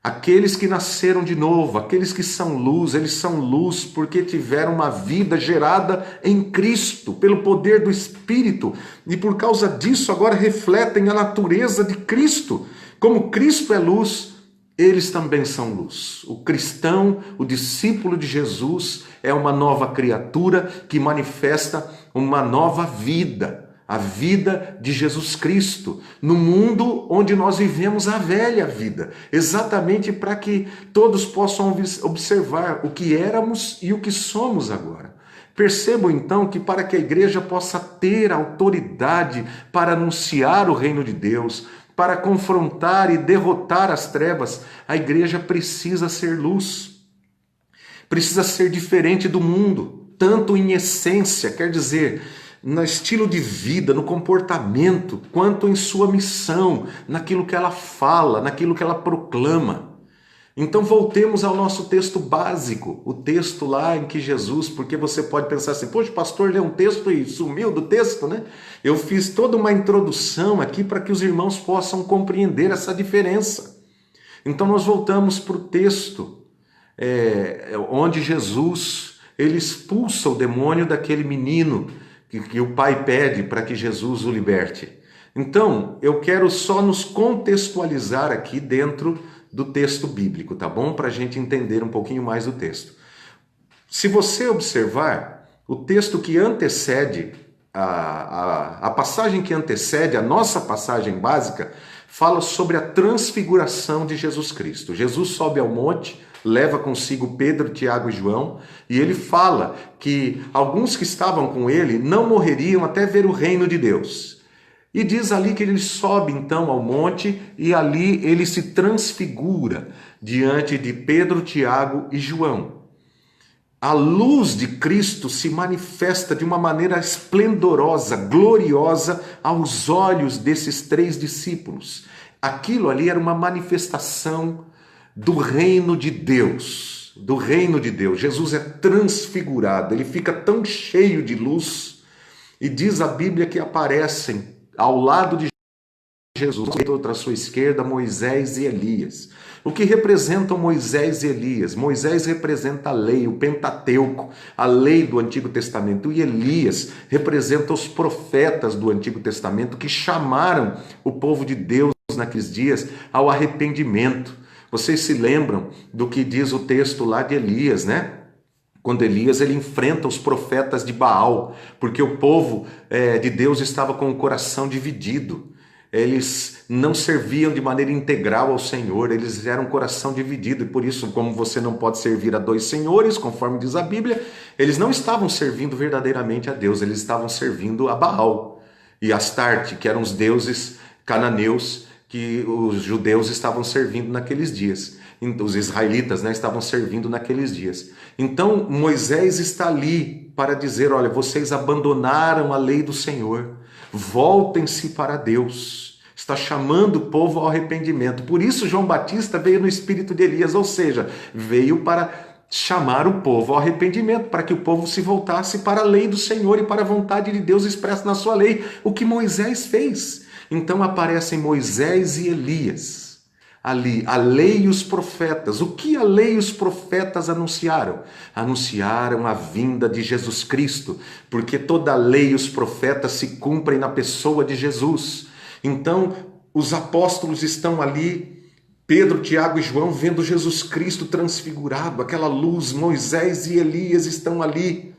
Aqueles que nasceram de novo, aqueles que são luz, eles são luz porque tiveram uma vida gerada em Cristo, pelo poder do Espírito, e por causa disso agora refletem a natureza de Cristo. Como Cristo é luz, eles também são luz. O cristão, o discípulo de Jesus, é uma nova criatura que manifesta uma nova vida. A vida de Jesus Cristo, no mundo onde nós vivemos a velha vida, exatamente para que todos possam observar o que éramos e o que somos agora. Percebam então que para que a igreja possa ter autoridade para anunciar o reino de Deus, para confrontar e derrotar as trevas, a igreja precisa ser luz, precisa ser diferente do mundo, tanto em essência, quer dizer, no estilo de vida, no comportamento, quanto em sua missão, naquilo que ela fala, naquilo que ela proclama. Então voltemos ao nosso texto básico, o texto lá em que Jesus, porque você pode pensar assim, poxa, o pastor leu um texto e sumiu do texto, né? Eu fiz toda uma introdução aqui para que os irmãos possam compreender essa diferença. Então nós voltamos para o texto, onde Jesus, ele expulsa o demônio daquele menino, que o pai pede para que Jesus o liberte. Então, eu quero só nos contextualizar aqui dentro do texto bíblico, tá bom? Para a gente entender um pouquinho mais do texto. Se você observar, o texto que antecede, a passagem que antecede a nossa passagem básica, fala sobre a transfiguração de Jesus Cristo. Jesus sobe ao monte, leva consigo Pedro, Tiago e João, e ele fala que alguns que estavam com ele não morreriam até ver o reino de Deus. E diz ali que ele sobe então ao monte e ali ele se transfigura diante de Pedro, Tiago e João. A luz de Cristo se manifesta de uma maneira esplendorosa, gloriosa aos olhos desses três discípulos. Aquilo ali era uma manifestação do reino de Deus, do reino de Deus. Jesus é transfigurado, ele fica tão cheio de luz, e diz a Bíblia que aparecem ao lado de Jesus, outra à sua esquerda, Moisés e Elias. O que representam Moisés e Elias? Moisés representa a lei, o Pentateuco, a lei do Antigo Testamento, e Elias representa os profetas do Antigo Testamento que chamaram o povo de Deus naqueles dias ao arrependimento. Vocês se lembram do que diz o texto lá de Elias, né? Quando Elias ele enfrenta os profetas de Baal, porque o povo de Deus estava com o coração dividido. Eles não serviam de maneira integral ao Senhor, eles eram um coração dividido, e por isso, como você não pode servir a dois senhores, conforme diz a Bíblia, eles não estavam servindo verdadeiramente a Deus, eles estavam servindo a Baal e Astarte, que eram os deuses cananeus que os judeus estavam servindo naqueles dias. Os israelitas, né, estavam servindo naqueles dias. Então Moisés está ali para dizer: olha, vocês abandonaram a lei do Senhor, voltem-se para Deus. Está chamando o povo ao arrependimento. Por isso João Batista veio no espírito de Elias, ou seja, veio para chamar o povo ao arrependimento, para que o povo se voltasse para a lei do Senhor e para a vontade de Deus expressa na sua lei, o que Moisés fez. Então aparecem Moisés e Elias ali, a lei e os profetas. O que a lei e os profetas anunciaram? Anunciaram a vinda de Jesus Cristo, porque toda a lei e os profetas se cumprem na pessoa de Jesus. Então os apóstolos estão ali, Pedro, Tiago e João, vendo Jesus Cristo transfigurado, aquela luz. Moisés e Elias estão ali.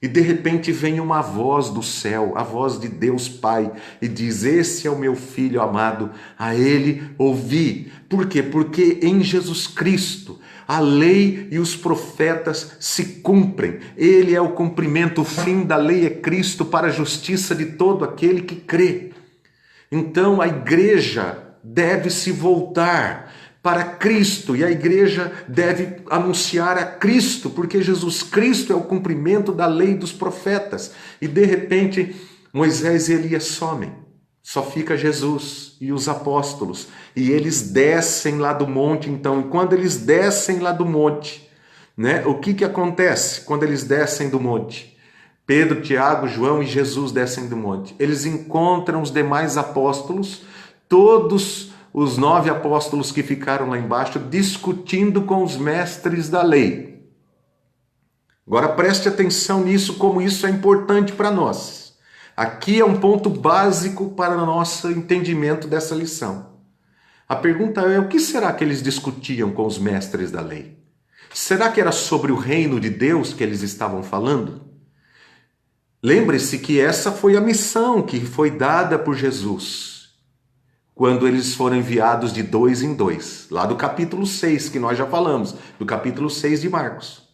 E de repente vem uma voz do céu, a voz de Deus Pai, e diz: esse é o meu filho amado, a ele ouvi. Por quê? Porque em Jesus Cristo a lei e os profetas se cumprem. Ele é o cumprimento, o fim da lei é Cristo para a justiça de todo aquele que crê. Então a igreja deve se voltar para Cristo, e a igreja deve anunciar a Cristo, porque Jesus Cristo é o cumprimento da lei dos profetas. E de repente Moisés e Elias somem, só fica Jesus e os apóstolos, e eles descem lá do monte. Então, e quando eles descem lá do monte, né, o que acontece quando eles descem do monte? Pedro, Tiago, João e Jesus descem do monte. Eles encontram os demais apóstolos, todos os 9 apóstolos que ficaram lá embaixo, discutindo com os mestres da lei. Agora preste atenção nisso, como isso é importante para nós. Aqui é um ponto básico para o nosso entendimento dessa lição. A pergunta é: o que será que eles discutiam com os mestres da lei? Será que era sobre o reino de Deus que eles estavam falando? Lembre-se que essa foi a missão que foi dada por Jesus quando eles foram enviados de 2 em 2, lá do capítulo 6, que nós já falamos, do capítulo 6 de Marcos.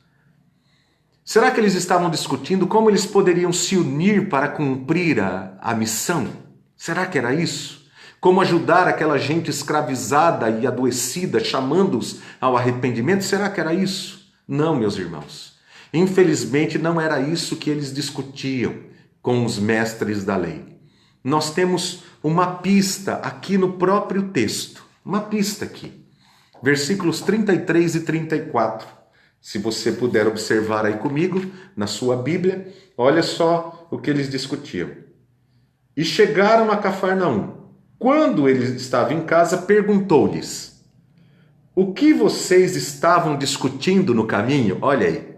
Será que eles estavam discutindo como eles poderiam se unir para cumprir a missão? Será que era isso? Como ajudar aquela gente escravizada e adoecida, chamando-os ao arrependimento? Será que era isso? Não, meus irmãos. Infelizmente não era isso que eles discutiam com os mestres da lei. Nós temos uma pista aqui no próprio texto, uma pista aqui, versículos 33 e 34. Se você puder observar aí comigo, na sua Bíblia, olha só o que eles discutiam. E chegaram a Cafarnaum. Quando ele estava em casa, perguntou-lhes: o que vocês estavam discutindo no caminho? Olha aí.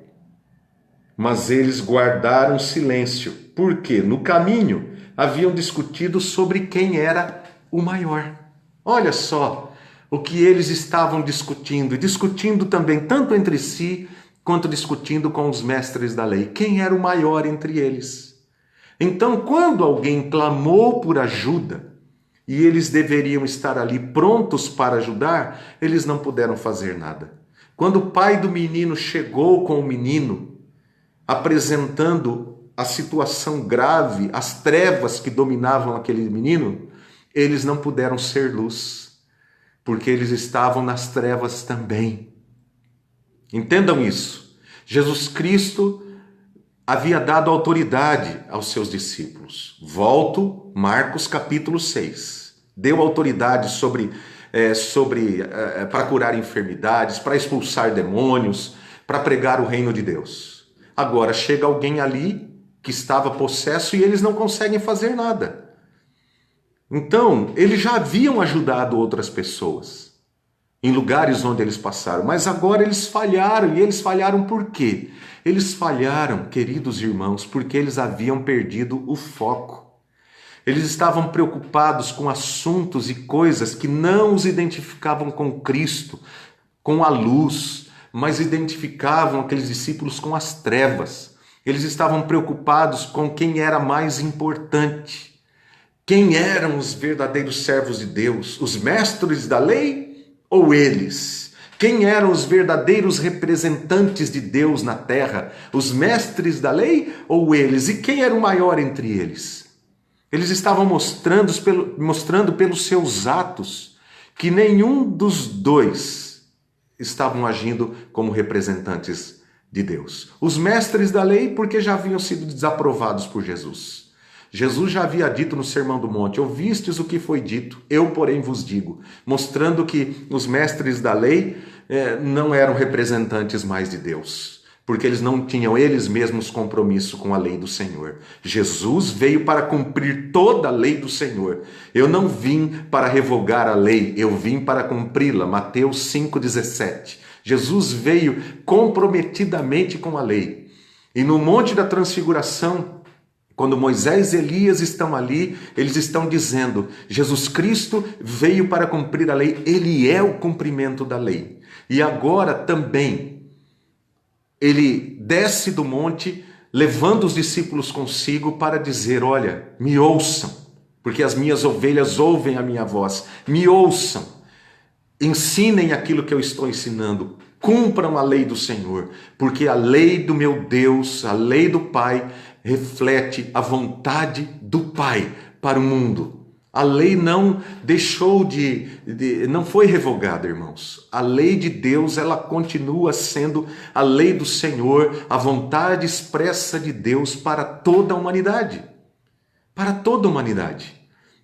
Mas eles guardaram silêncio, porque no caminho haviam discutido sobre quem era o maior. Olha só o que eles estavam discutindo, e discutindo também tanto entre si, quanto discutindo com os mestres da lei. Quem era o maior entre eles? Então, quando alguém clamou por ajuda, e eles deveriam estar ali prontos para ajudar, eles não puderam fazer nada. Quando o pai do menino chegou com o menino, apresentando a situação grave, as trevas que dominavam aquele menino, eles não puderam ser luz, porque eles estavam nas trevas também. Entendam isso. Jesus Cristo havia dado autoridade aos seus discípulos. Volto, Marcos capítulo 6. Deu autoridade para curar enfermidades, para expulsar demônios, para pregar o reino de Deus. Agora chega alguém ali que estava possesso e eles não conseguem fazer nada. Então, eles já haviam ajudado outras pessoas em lugares onde eles passaram, mas agora eles falharam. E eles falharam por quê? Eles falharam, queridos irmãos, porque eles haviam perdido o foco. Eles estavam preocupados com assuntos e coisas que não os identificavam com Cristo, com a luz, mas identificavam aqueles discípulos com as trevas. Eles estavam preocupados com quem era mais importante. Quem eram os verdadeiros servos de Deus? Os mestres da lei ou eles? Quem eram os verdadeiros representantes de Deus na terra? Os mestres da lei ou eles? E quem era o maior entre eles? Eles estavam mostrando pelos seus atos que nenhum dos dois estavam agindo como representantes de Deus. Os mestres da lei, porque já haviam sido desaprovados por Jesus. Jesus já havia dito no Sermão do Monte: ouvistes o que foi dito, eu porém vos digo, mostrando que os mestres da lei não eram representantes mais de Deus, porque eles não tinham eles mesmos compromisso com a lei do Senhor. Jesus veio para cumprir toda a lei do Senhor. Eu não vim para revogar a lei, eu vim para cumpri-la. Mateus 5,17. Jesus veio comprometidamente com a lei. E no Monte da Transfiguração, quando Moisés e Elias estão ali, eles estão dizendo: Jesus Cristo veio para cumprir a lei, ele é o cumprimento da lei. E agora também, ele desce do monte, levando os discípulos consigo para dizer: olha, me ouçam, porque as minhas ovelhas ouvem a minha voz, me ouçam, ensinem aquilo que eu estou ensinando, cumpram a lei do Senhor, porque a lei do meu Deus, a lei do Pai, reflete a vontade do Pai para o mundo. A lei não deixou não foi revogada, irmãos. A lei de Deus, ela continua sendo a lei do Senhor, a vontade expressa de Deus para toda a humanidade. Para toda a humanidade.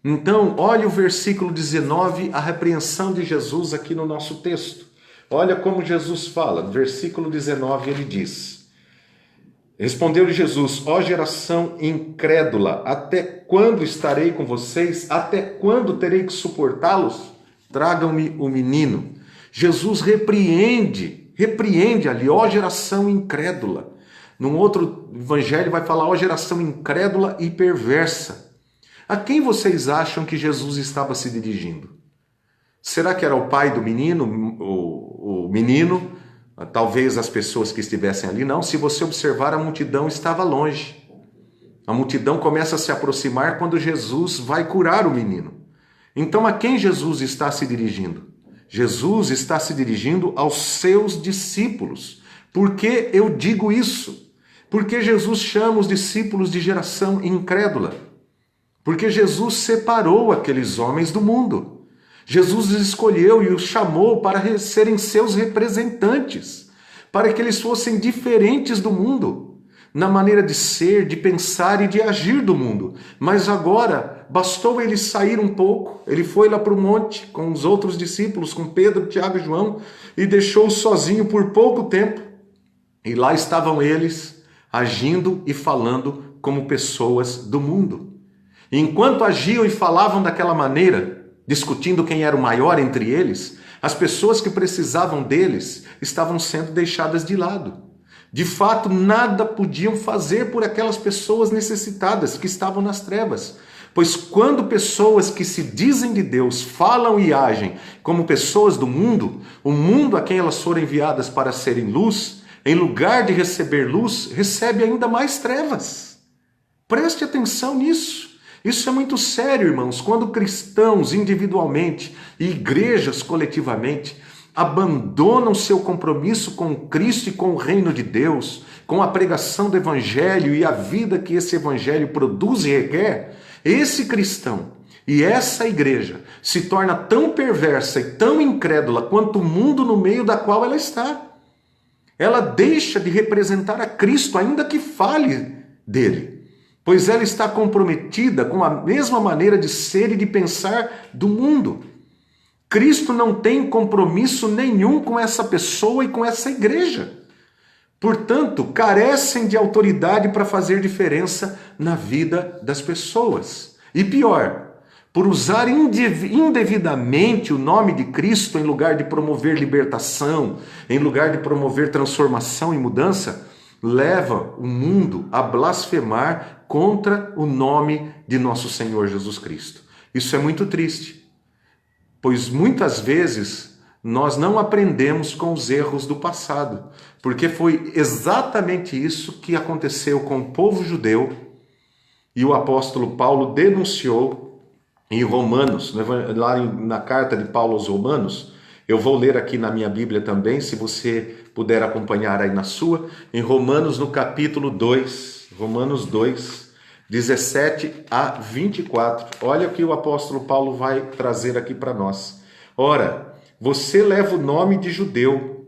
Então, olha o versículo 19, a repreensão de Jesus aqui no nosso texto. Olha como Jesus fala, versículo 19, ele diz: respondeu-lhe Jesus: ó geração incrédula, até quando estarei com vocês? Até quando terei que suportá-los? Tragam-me o menino. Jesus repreende ali, ó geração incrédula. Num outro evangelho vai falar: ó geração incrédula e perversa. A quem vocês acham que Jesus estava se dirigindo? Será que era o pai do menino, o menino? Talvez as pessoas que estivessem ali? Não, se você observar, a multidão estava longe. A multidão começa a se aproximar quando Jesus vai curar o menino. Então, a quem Jesus está se dirigindo? Jesus está se dirigindo aos seus discípulos. Por que eu digo isso? Porque Jesus chama os discípulos de geração incrédula. Porque Jesus separou aqueles homens do mundo. Jesus os escolheu e os chamou para serem seus representantes, para que eles fossem diferentes do mundo, na maneira de ser, de pensar e de agir do mundo. Mas agora, bastou ele sair um pouco, ele foi lá para o monte com os outros discípulos, com Pedro, Tiago e João, e deixou-os sozinho por pouco tempo. E lá estavam eles, agindo e falando como pessoas do mundo. E enquanto agiam e falavam daquela maneira, discutindo quem era o maior entre eles, as pessoas que precisavam deles estavam sendo deixadas de lado. De fato, nada podiam fazer por aquelas pessoas necessitadas que estavam nas trevas. Pois quando pessoas que se dizem de Deus falam e agem como pessoas do mundo, o mundo a quem elas foram enviadas para serem luz, em lugar de receber luz, recebe ainda mais trevas. Preste atenção nisso. Isso é muito sério, irmãos, quando cristãos individualmente e igrejas coletivamente abandonam seu compromisso com Cristo e com o reino de Deus, com a pregação do evangelho e a vida que esse evangelho produz e requer, esse cristão e essa igreja se torna tão perversa e tão incrédula quanto o mundo no meio da qual ela está. Ela deixa de representar a Cristo, ainda que fale dele, pois ela está comprometida com a mesma maneira de ser e de pensar do mundo. Cristo não tem compromisso nenhum com essa pessoa e com essa igreja. Portanto, carecem de autoridade para fazer diferença na vida das pessoas. E pior, por usar indevidamente o nome de Cristo em lugar de promover libertação, em lugar de promover transformação e mudança, leva o mundo a blasfemar contra o nome de nosso Senhor Jesus Cristo. Isso é muito triste, pois muitas vezes nós não aprendemos com os erros do passado, porque foi exatamente isso que aconteceu com o povo judeu e o apóstolo Paulo denunciou em Romanos, lá na carta de Paulo aos Romanos. Eu vou ler aqui na minha Bíblia também, se você puder acompanhar aí na sua, em Romanos no capítulo 2, Romanos 2, 17 a 24. Olha o que o apóstolo Paulo vai trazer aqui para nós. Ora, Você leva o nome de judeu,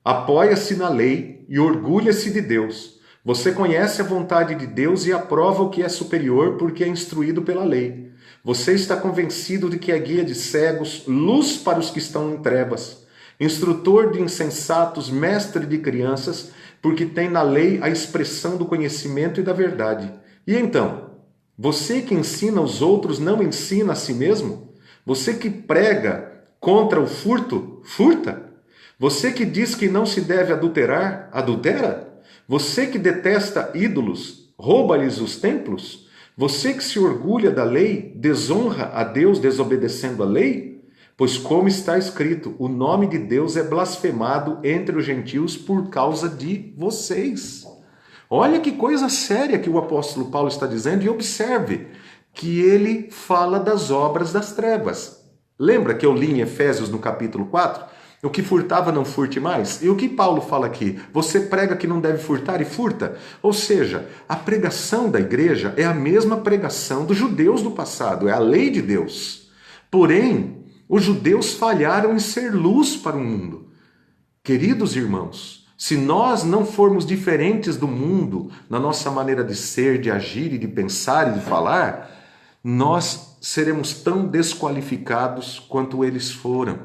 apoia-se na lei e orgulha-se de Deus. Você conhece a vontade de Deus e aprova o que é superior porque é instruído pela lei. Você está convencido de que é guia de cegos, luz para os que estão em trevas, instrutor de insensatos, mestre de crianças, porque tem na lei a expressão do conhecimento e da verdade. E então, você que ensina os outros não ensina a si mesmo? Você que prega contra o furto, furta? Você que diz que não se deve adulterar, adultera? Você que detesta ídolos, rouba-lhes os templos? Você que se orgulha da lei, desonra a Deus desobedecendo a lei? Pois como está escrito, o nome de Deus é blasfemado entre os gentios por causa de vocês. Olha que coisa séria que o apóstolo Paulo está dizendo, e observe que ele fala das obras das trevas. Lembra que eu li em Efésios no capítulo 4? O que furtava não furte mais. E o que Paulo fala aqui? Você prega que não deve furtar e furta. Ou seja, a pregação da igreja é a mesma pregação dos judeus do passado, é a lei de Deus. Porém, os judeus falharam em ser luz para o mundo. Queridos irmãos, se nós não formos diferentes do mundo na nossa maneira de ser, de agir e de pensar e de falar, nós seremos tão desqualificados quanto eles foram.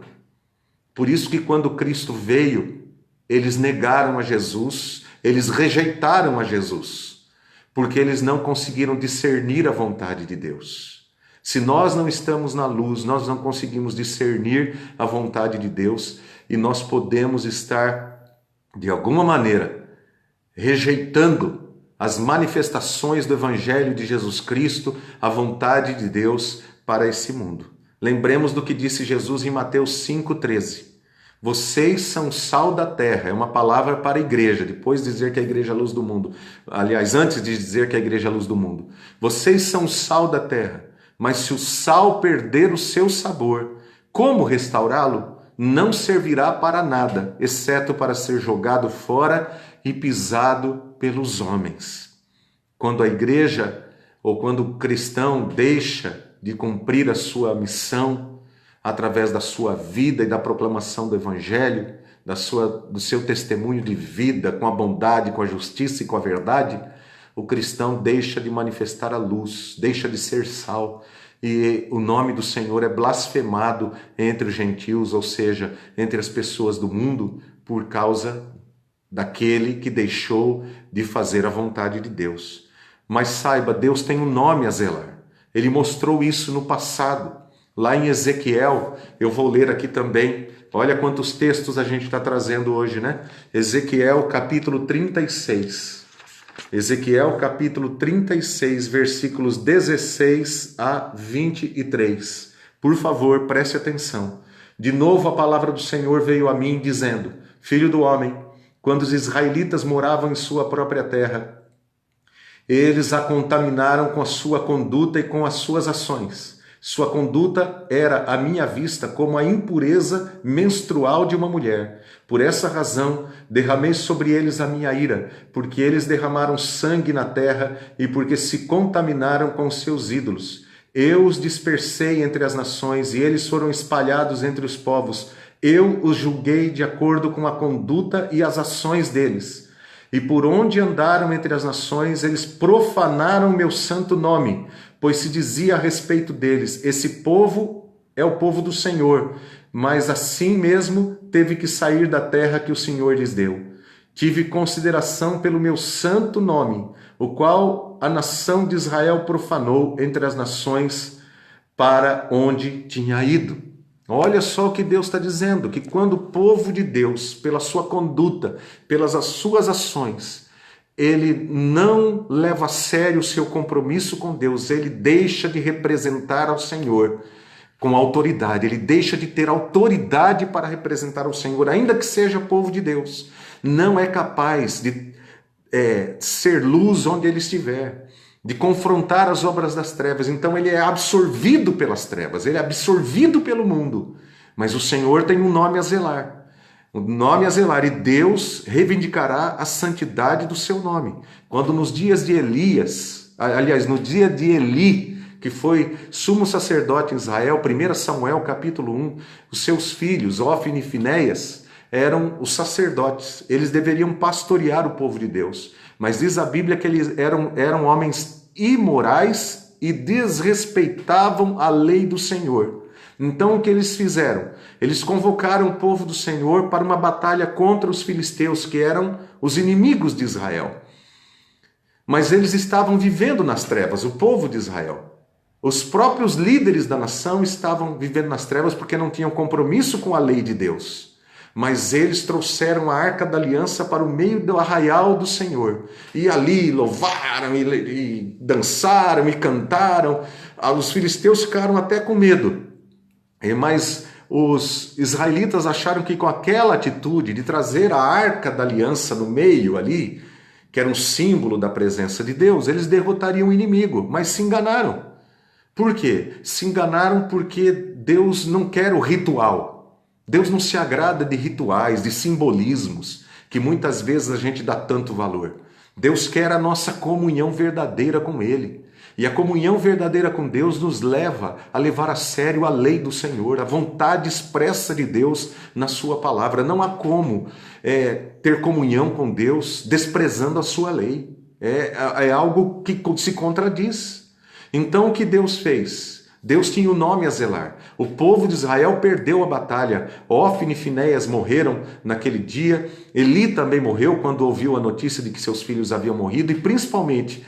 Por isso que quando Cristo veio, eles negaram a Jesus, eles rejeitaram a Jesus, porque eles não conseguiram discernir a vontade de Deus. Se nós não estamos na luz, nós não conseguimos discernir a vontade de Deus e nós podemos estar, de alguma maneira, rejeitando as manifestações do Evangelho de Jesus Cristo, a vontade de Deus para esse mundo. Lembremos do que disse Jesus em Mateus 5,13. Vocês são sal da terra, é uma palavra para a igreja, depois de dizer que a igreja é a luz do mundo. Aliás, antes de dizer que a igreja é a luz do mundo. Vocês são sal da terra, mas se o sal perder o seu sabor, como restaurá-lo? Não servirá para nada, exceto para ser jogado fora e pisado pelos homens. Quando a igreja, ou quando o cristão deixa de cumprir a sua missão, através da sua vida e da proclamação do Evangelho, do seu testemunho de vida, com a bondade, com a justiça e com a verdade, o cristão deixa de manifestar a luz, deixa de ser sal, e o nome do Senhor é blasfemado entre os gentios, ou seja, entre as pessoas do mundo, por causa daquele que deixou de fazer a vontade de Deus. Mas saiba, Deus tem um nome a zelar. Ele mostrou isso no passado. Lá em Ezequiel, eu vou ler aqui também. Olha quantos textos a gente está trazendo hoje, né? Ezequiel capítulo 36. Ezequiel capítulo 36, versículos 16 a 23. Por favor, preste atenção. De novo a palavra do Senhor veio a mim dizendo: Filho do homem, quando os israelitas moravam em sua própria terra, eles a contaminaram com a sua conduta e com as suas ações. Sua conduta era, à minha vista, como a impureza menstrual de uma mulher. Por essa razão, derramei sobre eles a minha ira, porque eles derramaram sangue na terra e porque se contaminaram com seus ídolos. Eu os dispersei entre as nações e eles foram espalhados entre os povos. Eu os julguei de acordo com a conduta e as ações deles. E por onde andaram entre as nações, eles profanaram meu santo nome, pois se dizia a respeito deles: esse povo é o povo do Senhor, mas assim mesmo teve que sair da terra que o Senhor lhes deu. Tive consideração pelo meu santo nome, o qual a nação de Israel profanou entre as nações para onde tinha ido. Olha só o que Deus está dizendo, que quando o povo de Deus, pela sua conduta, pelas suas ações, ele não leva a sério o seu compromisso com Deus, ele deixa de representar ao Senhor com autoridade, ele deixa de ter autoridade para representar ao Senhor, ainda que seja povo de Deus, não é capaz de ser luz onde ele estiver, de confrontar as obras das trevas. Então ele é absorvido pelas trevas, ele é absorvido pelo mundo. Mas o Senhor tem um nome a zelar. Um nome a zelar, e Deus reivindicará a santidade do seu nome. Quando nos dias de Elias, aliás, no dia de Eli, que foi sumo sacerdote em Israel, 1 Samuel capítulo 1, os seus filhos, Ófni e Finéias, eram os sacerdotes. Eles deveriam pastorear o povo de Deus. Mas diz a Bíblia que eles eram homens imorais e desrespeitavam a lei do Senhor. Então o que eles fizeram? Eles convocaram o povo do Senhor para uma batalha contra os filisteus, que eram os inimigos de Israel. Mas eles estavam vivendo nas trevas, o povo de Israel. Os próprios líderes da nação estavam vivendo nas trevas porque não tinham compromisso com a lei de Deus. Mas eles trouxeram a Arca da Aliança para o meio do arraial do Senhor. E ali louvaram, e dançaram, e cantaram. Os filisteus ficaram até com medo. Mas os israelitas acharam que com aquela atitude de trazer a Arca da Aliança no meio ali, que era um símbolo da presença de Deus, eles derrotariam o inimigo, mas se enganaram. Por quê? Se enganaram porque Deus não quer o ritual. Deus não se agrada de rituais, de simbolismos, que muitas vezes a gente dá tanto valor. Deus quer a nossa comunhão verdadeira com Ele. E a comunhão verdadeira com Deus nos leva a levar a sério a lei do Senhor, a vontade expressa de Deus na sua palavra. Não há como ter comunhão com Deus desprezando a sua lei. É algo que se contradiz. Então o que Deus fez? Deus tinha um nome a zelar. O povo de Israel perdeu a batalha. Ófni e Finéias morreram naquele dia. Eli também morreu quando ouviu a notícia de que seus filhos haviam morrido. E principalmente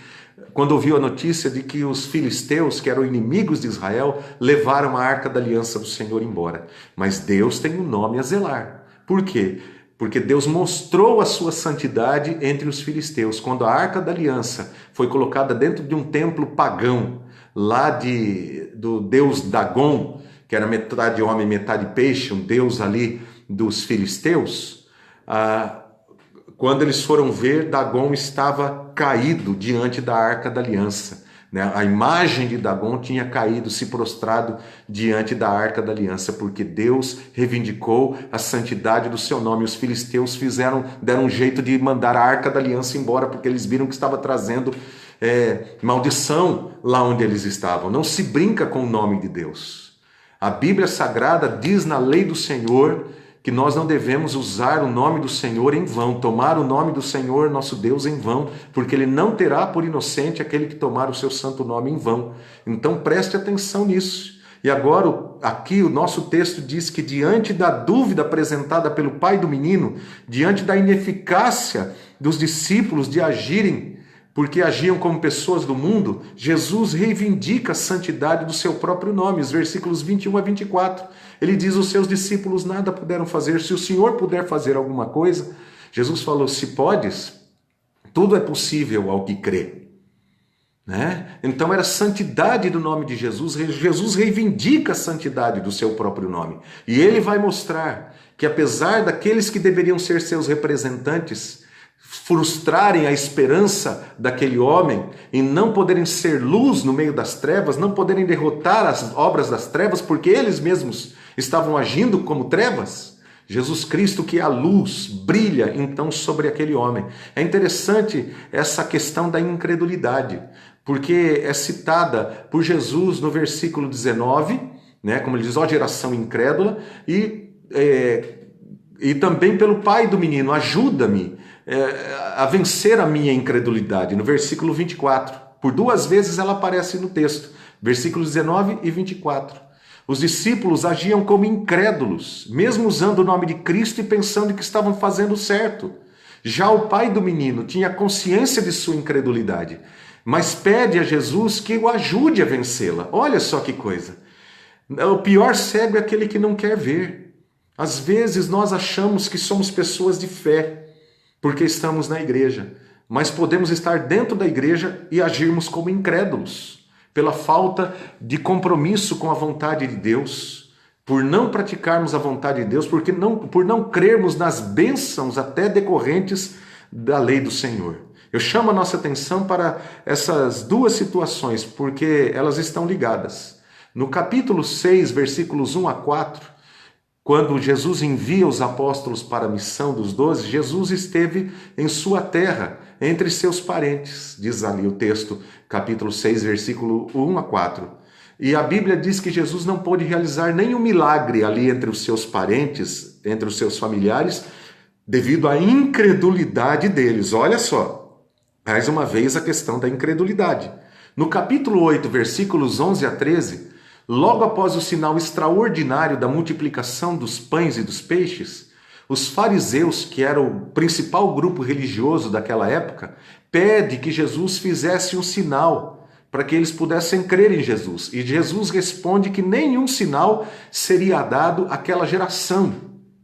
quando ouviu a notícia de que os filisteus, que eram inimigos de Israel, levaram a Arca da Aliança do Senhor embora. Mas Deus tem um nome a zelar. Por quê? Porque Deus mostrou a sua santidade entre os filisteus. Quando a Arca da Aliança foi colocada dentro de um templo pagão, lá do deus Dagon, que era metade homem, metade peixe, um deus ali dos filisteus, quando eles foram ver, Dagon estava caído diante da Arca da Aliança. A imagem de Dagon tinha caído, se prostrado diante da Arca da Aliança, porque Deus reivindicou a santidade do seu nome. Os filisteus deram um jeito de mandar a Arca da Aliança embora, porque eles viram que estava trazendo maldição lá onde eles estavam. Não se brinca com o nome de Deus. A Bíblia Sagrada diz na lei do Senhor que nós não devemos usar o nome do Senhor em vão, tomar o nome do Senhor, nosso Deus, em vão, porque Ele não terá por inocente aquele que tomar o seu santo nome em vão. Então preste atenção nisso. E agora, aqui o nosso texto diz que diante da dúvida apresentada pelo pai do menino, diante da ineficácia dos discípulos de agirem, porque agiam como pessoas do mundo, Jesus reivindica a santidade do seu próprio nome, os versículos 21 a 24. Ele diz, os seus discípulos nada puderam fazer, se o Senhor puder fazer alguma coisa, Jesus falou, se podes, tudo é possível ao que crê. Então era a santidade do nome de Jesus, Jesus reivindica a santidade do seu próprio nome. E ele vai mostrar que apesar daqueles que deveriam ser seus representantes, frustrarem a esperança daquele homem e não poderem ser luz no meio das trevas, não poderem derrotar as obras das trevas, porque eles mesmos estavam agindo como trevas, Jesus Cristo, que é a luz, brilha então sobre aquele homem. É interessante essa questão da incredulidade, porque é citada por Jesus no versículo 19, como ele diz, ó geração incrédula, e também pelo pai do menino, ajuda-me a vencer a minha incredulidade, no versículo 24. Por duas vezes ela aparece no texto, versículos 19 e 24. Os discípulos agiam como incrédulos, mesmo usando o nome de Cristo e pensando que estavam fazendo certo. Já o pai do menino tinha consciência de sua incredulidade, mas pede a Jesus que o ajude a vencê-la. Olha só que coisa. O pior cego é aquele que não quer ver. Às vezes nós achamos que somos pessoas de fé, porque estamos na igreja, mas podemos estar dentro da igreja e agirmos como incrédulos, pela falta de compromisso com a vontade de Deus, por não praticarmos a vontade de Deus, por não crermos nas bênçãos até decorrentes da lei do Senhor. Eu chamo a nossa atenção para essas duas situações, porque elas estão ligadas. No capítulo 6, versículos 1 a 4, quando Jesus envia os apóstolos para a missão dos 12, Jesus esteve em sua terra, entre seus parentes, diz ali o texto, capítulo 6, versículo 1 a 4. E a Bíblia diz que Jesus não pôde realizar nenhum milagre ali entre os seus parentes, entre os seus familiares, devido à incredulidade deles. Olha só, mais uma vez a questão da incredulidade. No capítulo 8, versículos 11 a 13, logo após o sinal extraordinário da multiplicação dos pães e dos peixes, os fariseus, que era o principal grupo religioso daquela época, pede que Jesus fizesse um sinal para que eles pudessem crer em Jesus. E Jesus responde que nenhum sinal seria dado àquela geração.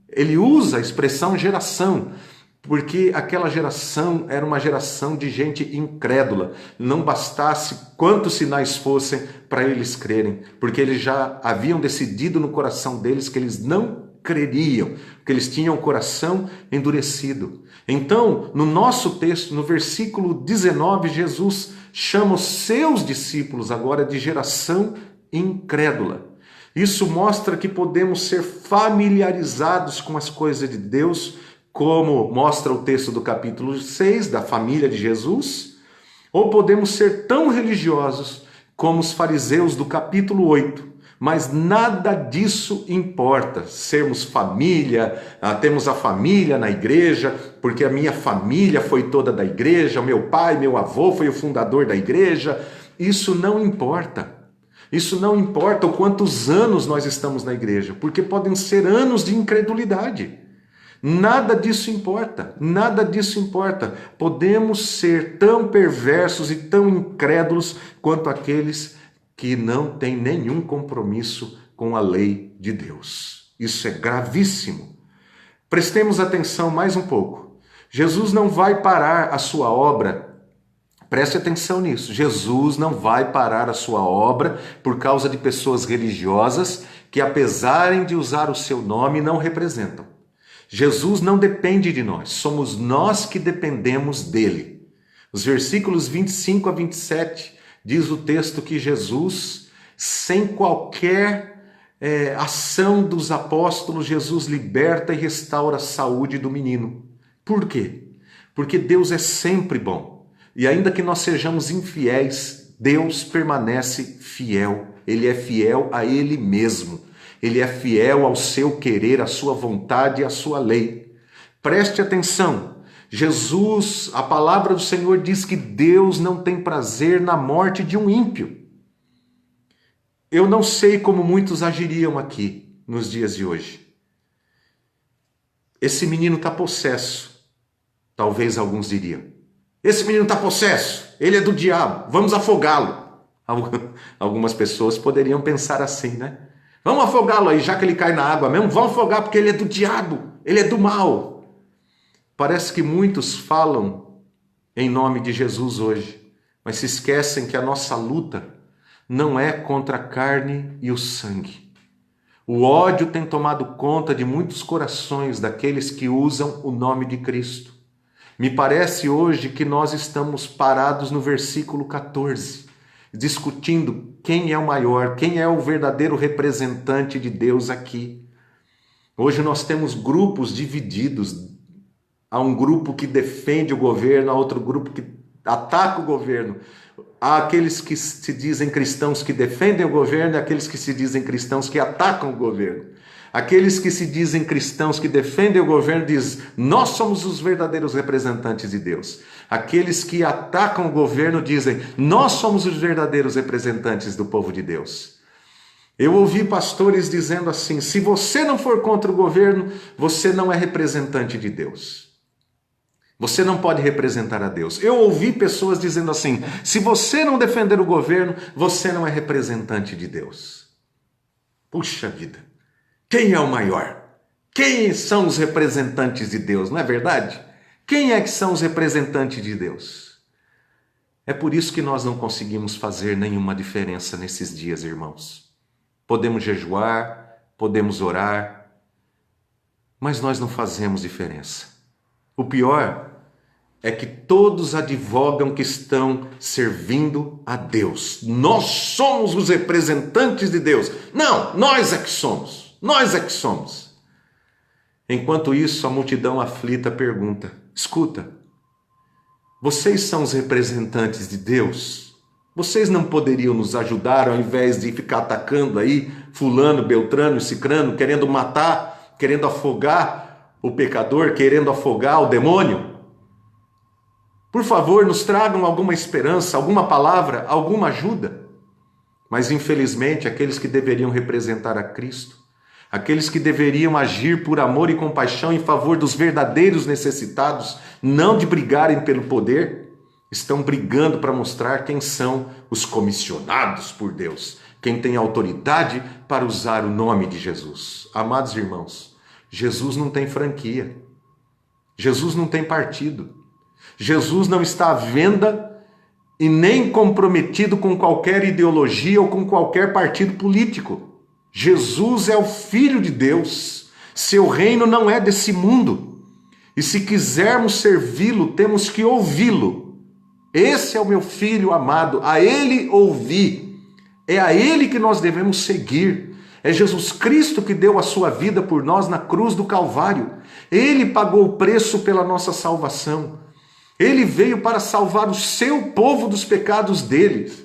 Ele usa a expressão geração, porque aquela geração era uma geração de gente incrédula. Não bastasse quantos sinais fossem para eles crerem, porque eles já haviam decidido no coração deles que eles não creriam, porque eles tinham o coração endurecido. Então, no nosso texto, no versículo 19, Jesus chama os seus discípulos agora de geração incrédula. Isso mostra que podemos ser familiarizados com as coisas de Deus, como mostra o texto do capítulo 6, da família de Jesus, ou podemos ser tão religiosos como os fariseus do capítulo 8, mas nada disso importa. Sermos família, temos a família na igreja, porque a minha família foi toda da igreja, meu pai, meu avô foi o fundador da igreja. Isso não importa. Isso não importa o quantos anos nós estamos na igreja, porque podem ser anos de incredulidade. Nada disso importa, nada disso importa. Podemos ser tão perversos e tão incrédulos quanto aqueles que não têm nenhum compromisso com a lei de Deus. Isso é gravíssimo. Prestemos atenção mais um pouco. Jesus não vai parar a sua obra. Preste atenção nisso. Jesus não vai parar a sua obra por causa de pessoas religiosas que, apesar de usar o seu nome, não representam. Jesus não depende de nós, somos nós que dependemos dele. Os versículos 25 a 27 diz o texto que Jesus, sem qualquer ação dos apóstolos, Jesus liberta e restaura a saúde do menino. Por quê? Porque Deus é sempre bom. E ainda que nós sejamos infiéis, Deus permanece fiel. Ele é fiel a Ele mesmo. Ele é fiel ao seu querer, à sua vontade e à sua lei. Preste atenção. Jesus, a palavra do Senhor diz que Deus não tem prazer na morte de um ímpio. Eu não sei como muitos agiriam aqui nos dias de hoje. Esse menino está possesso. Talvez alguns diriam. Esse menino está possesso, ele é do diabo, vamos afogá-lo. Algumas pessoas poderiam pensar assim, né? Vamos afogá-lo aí, já que ele cai na água mesmo, vamos afogar porque ele é do diabo, ele é do mal. Parece que muitos falam em nome de Jesus hoje, mas se esquecem que a nossa luta não é contra a carne e o sangue. O ódio tem tomado conta de muitos corações daqueles que usam o nome de Cristo. Me parece hoje que nós estamos parados no versículo 14, discutindo quem é o maior, quem é o verdadeiro representante de Deus aqui. Hoje nós temos grupos divididos. Há um grupo que defende o governo, há outro grupo que ataca o governo. Há aqueles que se dizem cristãos que defendem o governo e aqueles que se dizem cristãos que atacam o governo. Aqueles que se dizem cristãos que defendem o governo dizem, nós somos os verdadeiros representantes de Deus. Aqueles que atacam o governo dizem, nós somos os verdadeiros representantes do povo de Deus. Eu ouvi pastores dizendo assim, se você não for contra o governo, você não é representante de Deus. Você não pode representar a Deus. Eu ouvi pessoas dizendo assim, se você não defender o governo, você não é representante de Deus. Puxa vida. Quem é o maior? Quem são os representantes de Deus, não é verdade? Quem é que são os representantes de Deus? É por isso que nós não conseguimos fazer nenhuma diferença nesses dias, irmãos. Podemos jejuar, podemos orar, mas nós não fazemos diferença. O pior é que todos advogam que estão servindo a Deus. Nós somos os representantes de Deus. Não, nós é que somos. Nós é que somos. Enquanto isso, a multidão aflita pergunta, escuta, Vocês são os representantes de Deus. Vocês não poderiam nos ajudar ao invés de ficar atacando aí fulano, beltrano e cicrano, querendo matar, querendo afogar o pecador, querendo afogar o demônio? Por favor, nos tragam alguma esperança, alguma palavra, alguma ajuda. Mas infelizmente, aqueles que deveriam representar a Cristo, aqueles que deveriam agir por amor e compaixão em favor dos verdadeiros necessitados, não de brigarem pelo poder, estão brigando para mostrar quem são os comissionados por Deus, quem tem autoridade para usar o nome de Jesus. Amados irmãos, Jesus não tem franquia, Jesus não tem partido, Jesus não está à venda e nem comprometido com qualquer ideologia ou com qualquer partido político. Jesus é o Filho de Deus, seu reino não é desse mundo, e se quisermos servi-lo, temos que ouvi-lo. Esse é o meu Filho amado, a ele ouvi, é a ele que nós devemos seguir. É Jesus Cristo que deu a sua vida por nós na cruz do Calvário, ele pagou o preço pela nossa salvação, ele veio para salvar o seu povo dos pecados deles.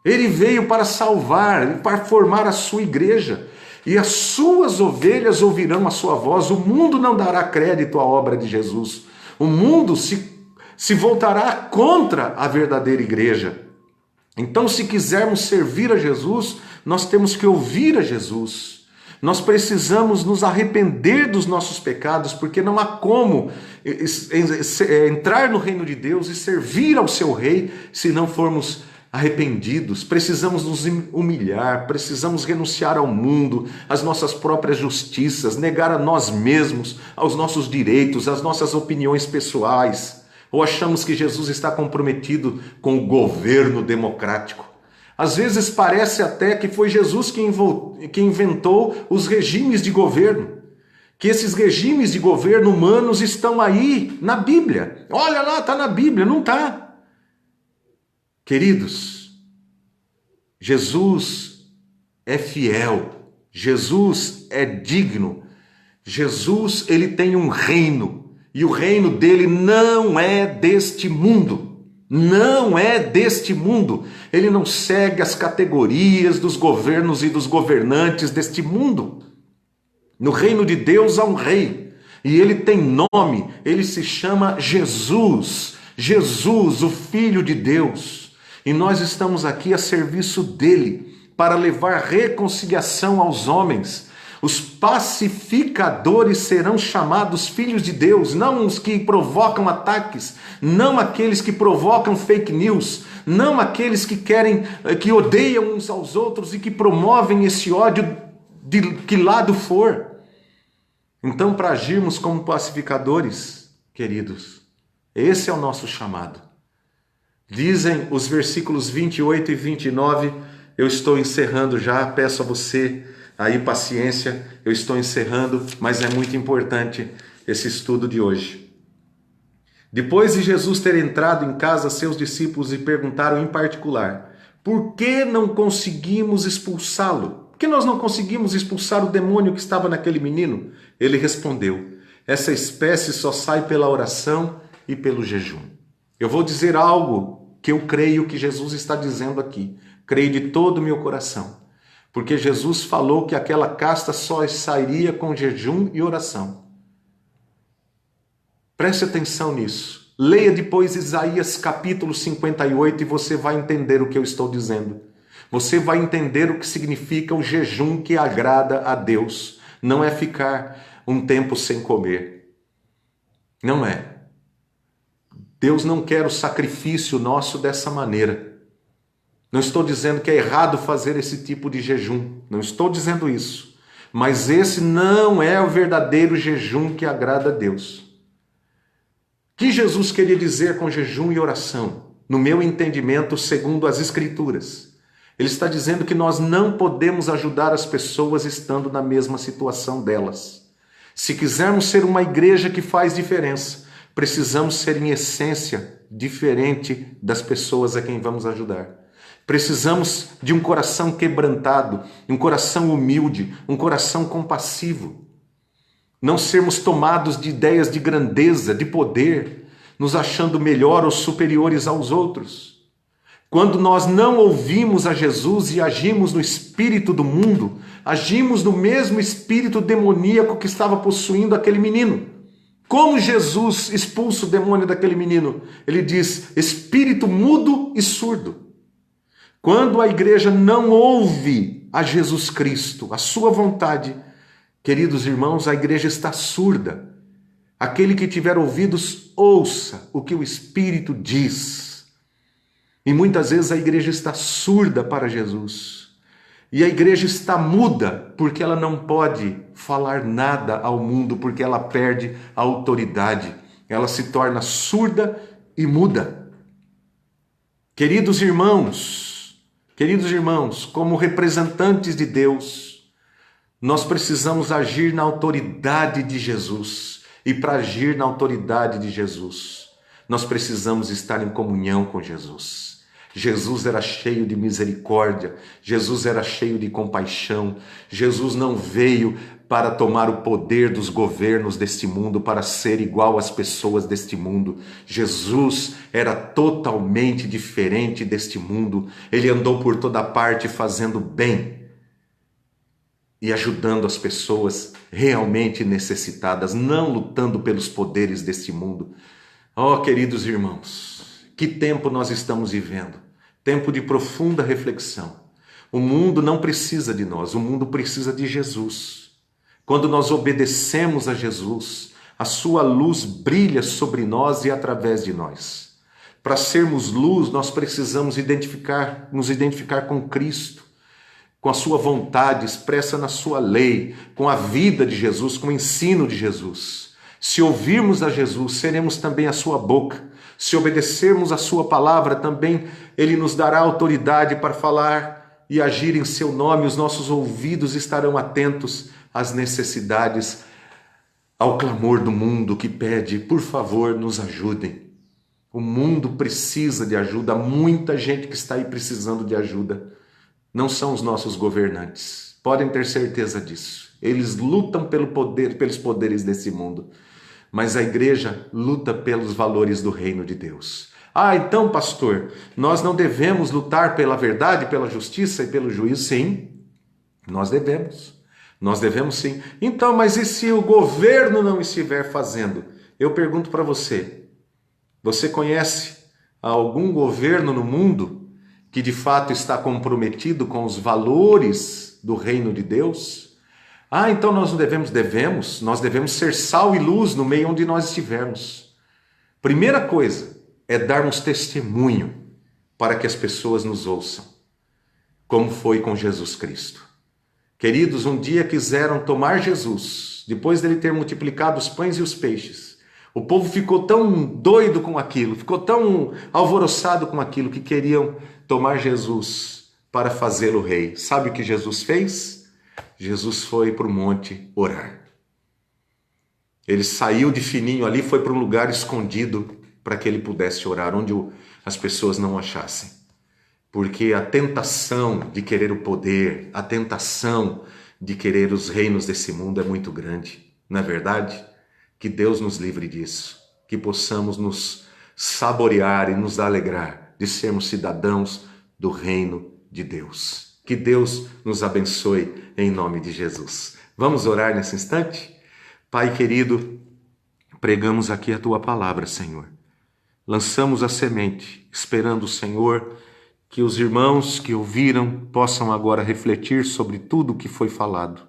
Ele veio para salvar, para formar a sua igreja. E as suas ovelhas ouvirão a sua voz. O mundo não dará crédito à obra de Jesus. O mundo se voltará contra a verdadeira igreja. Então, se quisermos servir a Jesus, nós temos que ouvir a Jesus. Nós precisamos nos arrepender dos nossos pecados, porque não há como entrar no reino de Deus e servir ao seu rei se não formos arrependidos. Precisamos nos humilhar, precisamos renunciar ao mundo, às nossas próprias justiças, negar a nós mesmos, aos nossos direitos, às nossas opiniões pessoais. Ou achamos que Jesus está comprometido com o governo democrático? Às vezes parece até que foi Jesus que inventou os regimes de governo, que esses regimes de governo humanos estão aí na Bíblia. Olha lá, está na Bíblia, não está. Queridos, Jesus é fiel, Jesus é digno, Jesus ele tem um reino, e o reino dele não é deste mundo, não é deste mundo, ele não segue as categorias dos governos e dos governantes deste mundo. No reino de Deus há um rei, e ele tem nome, ele se chama Jesus, Jesus, o Filho de Deus. E nós estamos aqui a serviço dele, para levar reconciliação aos homens. Os pacificadores serão chamados filhos de Deus, não os que provocam ataques, não aqueles que provocam fake news, não aqueles que odeiam uns aos outros e que promovem esse ódio de que lado for. Então, para agirmos como pacificadores, queridos, esse é o nosso chamado. Dizem os versículos 28 e 29, eu estou encerrando já, peço a você aí paciência, eu estou encerrando, mas é muito importante esse estudo de hoje. Depois de Jesus ter entrado em casa, seus discípulos lhe perguntaram em particular, por que não conseguimos expulsá-lo? Por que nós não conseguimos expulsar o demônio que estava naquele menino? Ele respondeu, essa espécie só sai pela oração e pelo jejum. Eu vou dizer algo que eu creio que Jesus está dizendo aqui. Creio de todo o meu coração. Porque Jesus falou que aquela casta só sairia com jejum e oração. Preste atenção nisso. Leia depois Isaías capítulo 58 e você vai entender o que eu estou dizendo. Você vai entender o que significa o jejum que agrada a Deus. Não é ficar um tempo sem comer. Não é. Deus não quer o sacrifício nosso dessa maneira. Não estou dizendo que é errado fazer esse tipo de jejum. Não estou dizendo isso. Mas esse não é o verdadeiro jejum que agrada a Deus. O que Jesus queria dizer com jejum e oração? No meu entendimento, segundo as Escrituras, ele está dizendo que nós não podemos ajudar as pessoas estando na mesma situação delas. Se quisermos ser uma igreja que faz diferença, precisamos ser em essência diferente das pessoas a quem vamos ajudar. Precisamos de um coração quebrantado, um coração humilde, um coração compassivo. Não sermos tomados de ideias de grandeza, de poder. nos achando melhor ou superiores aos outros. Quando nós não ouvimos a Jesus e agimos no espírito do mundo, agimos no mesmo espírito demoníaco que estava possuindo aquele menino. Como Jesus expulsa o demônio daquele menino? Ele diz: espírito mudo e surdo. Quando a igreja não ouve a Jesus Cristo, a sua vontade, queridos irmãos, a igreja está surda. Aquele que tiver ouvidos, ouça o que o Espírito diz. E muitas vezes a igreja está surda para Jesus. E a igreja está muda porque ela não pode falar nada ao mundo, porque ela perde a autoridade. Ela se torna surda e muda. Queridos irmãos, como representantes de Deus, nós precisamos agir na autoridade de Jesus. E para agir na autoridade de Jesus, nós precisamos estar em comunhão com Jesus. Jesus era cheio de misericórdia, Jesus era cheio de compaixão. Jesus não veio para tomar o poder dos governos deste mundo, para ser igual às pessoas deste mundo. Jesus era totalmente diferente deste mundo. Ele andou por toda parte fazendo bem e ajudando as pessoas realmente necessitadas, não lutando pelos poderes deste mundo. Oh, queridos irmãos, que tempo nós estamos vivendo? Tempo de profunda reflexão. O mundo não precisa de nós, o mundo precisa de Jesus. Quando nós obedecemos a Jesus, a sua luz brilha sobre nós e através de nós. Para sermos luz, nós precisamos nos identificar com Cristo, com a sua vontade expressa na sua lei, com a vida de Jesus, com o ensino de Jesus. Se ouvirmos a Jesus, seremos também a sua boca. Se obedecermos a sua palavra, também ele nos dará autoridade para falar e agir em seu nome. Os nossos ouvidos estarão atentos às necessidades, ao clamor do mundo que pede: por favor, nos ajudem. O mundo precisa de ajuda, há muita gente que está aí precisando de ajuda. Não são os nossos governantes, podem ter certeza disso. Eles lutam pelos poderes desse mundo, mas a igreja luta pelos valores do reino de Deus. Ah, então, pastor, nós não devemos lutar pela verdade, pela justiça e pelo juízo? Sim, nós devemos. Nós devemos sim. Então, mas e se o governo não estiver fazendo? Eu pergunto para você, você conhece algum governo no mundo que de fato está comprometido com os valores do reino de Deus? Ah, então nós não devemos, nós devemos ser sal e luz no meio onde nós estivermos. Primeira coisa é darmos testemunho para que as pessoas nos ouçam, como foi com Jesus Cristo. Queridos, um dia quiseram tomar Jesus, depois dele ter multiplicado os pães e os peixes. O povo ficou tão doido com aquilo, ficou tão alvoroçado com aquilo, que queriam tomar Jesus para fazê-lo rei. Sabe o que Jesus fez? Jesus foi para o monte orar. Ele saiu de fininho ali, foi para um lugar escondido para que ele pudesse orar, onde as pessoas não achassem. Porque a tentação de querer o poder, a tentação de querer os reinos desse mundo é muito grande. Não é verdade? Que Deus nos livre disso, que possamos nos saborear e nos alegrar de sermos cidadãos do reino de Deus. Que Deus nos abençoe em nome de Jesus. Vamos orar nesse instante? Pai querido, pregamos aqui a Tua palavra, Senhor. Lançamos a semente, esperando, Senhor, que os irmãos que ouviram possam agora refletir sobre tudo o que foi falado.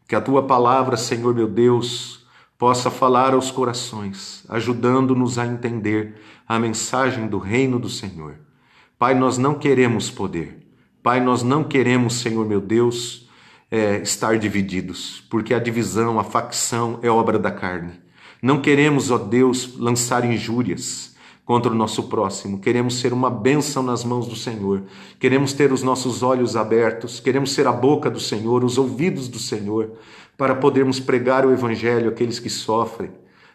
Que a Tua palavra, Senhor meu Deus, possa falar aos corações, ajudando-nos a entender a mensagem do reino do Senhor. Pai, nós não queremos poder. Pai, nós não queremos, Senhor meu Deus, estar divididos, porque a divisão, a facção é obra da carne. Não queremos, ó Deus, lançar injúrias contra o nosso próximo. Queremos ser uma bênção nas mãos do Senhor. Queremos ter os nossos olhos abertos. Queremos ser a boca do Senhor, os ouvidos do Senhor, para podermos pregar o Evangelho àqueles que sofrem,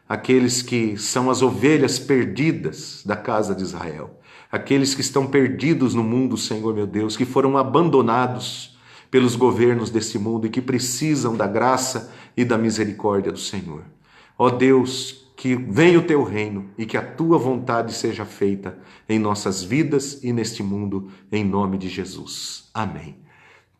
aqueles que são as ovelhas perdidas da casa de Israel, aqueles que estão perdidos no mundo, Senhor meu Deus, que foram abandonados pelos governos desse mundo e que precisam da graça e da misericórdia do Senhor. Ó Deus, que venha o teu reino e que a tua vontade seja feita em nossas vidas e neste mundo, em nome de Jesus. Amém.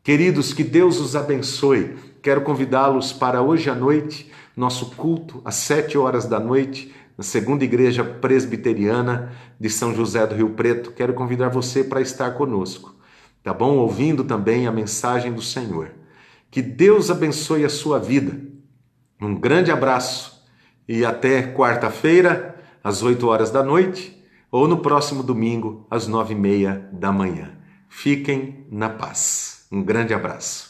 Queridos, que Deus os abençoe. Quero convidá-los para hoje à noite, nosso culto, às 7 horas da noite, na segunda igreja presbiteriana de São José do Rio Preto. Quero convidar você para estar conosco, tá bom? Ouvindo também a mensagem do Senhor. Que Deus abençoe a sua vida. Um grande abraço e até quarta-feira, às 8 horas da noite, ou no próximo domingo, às 9h30 da manhã. Fiquem na paz. Um grande abraço.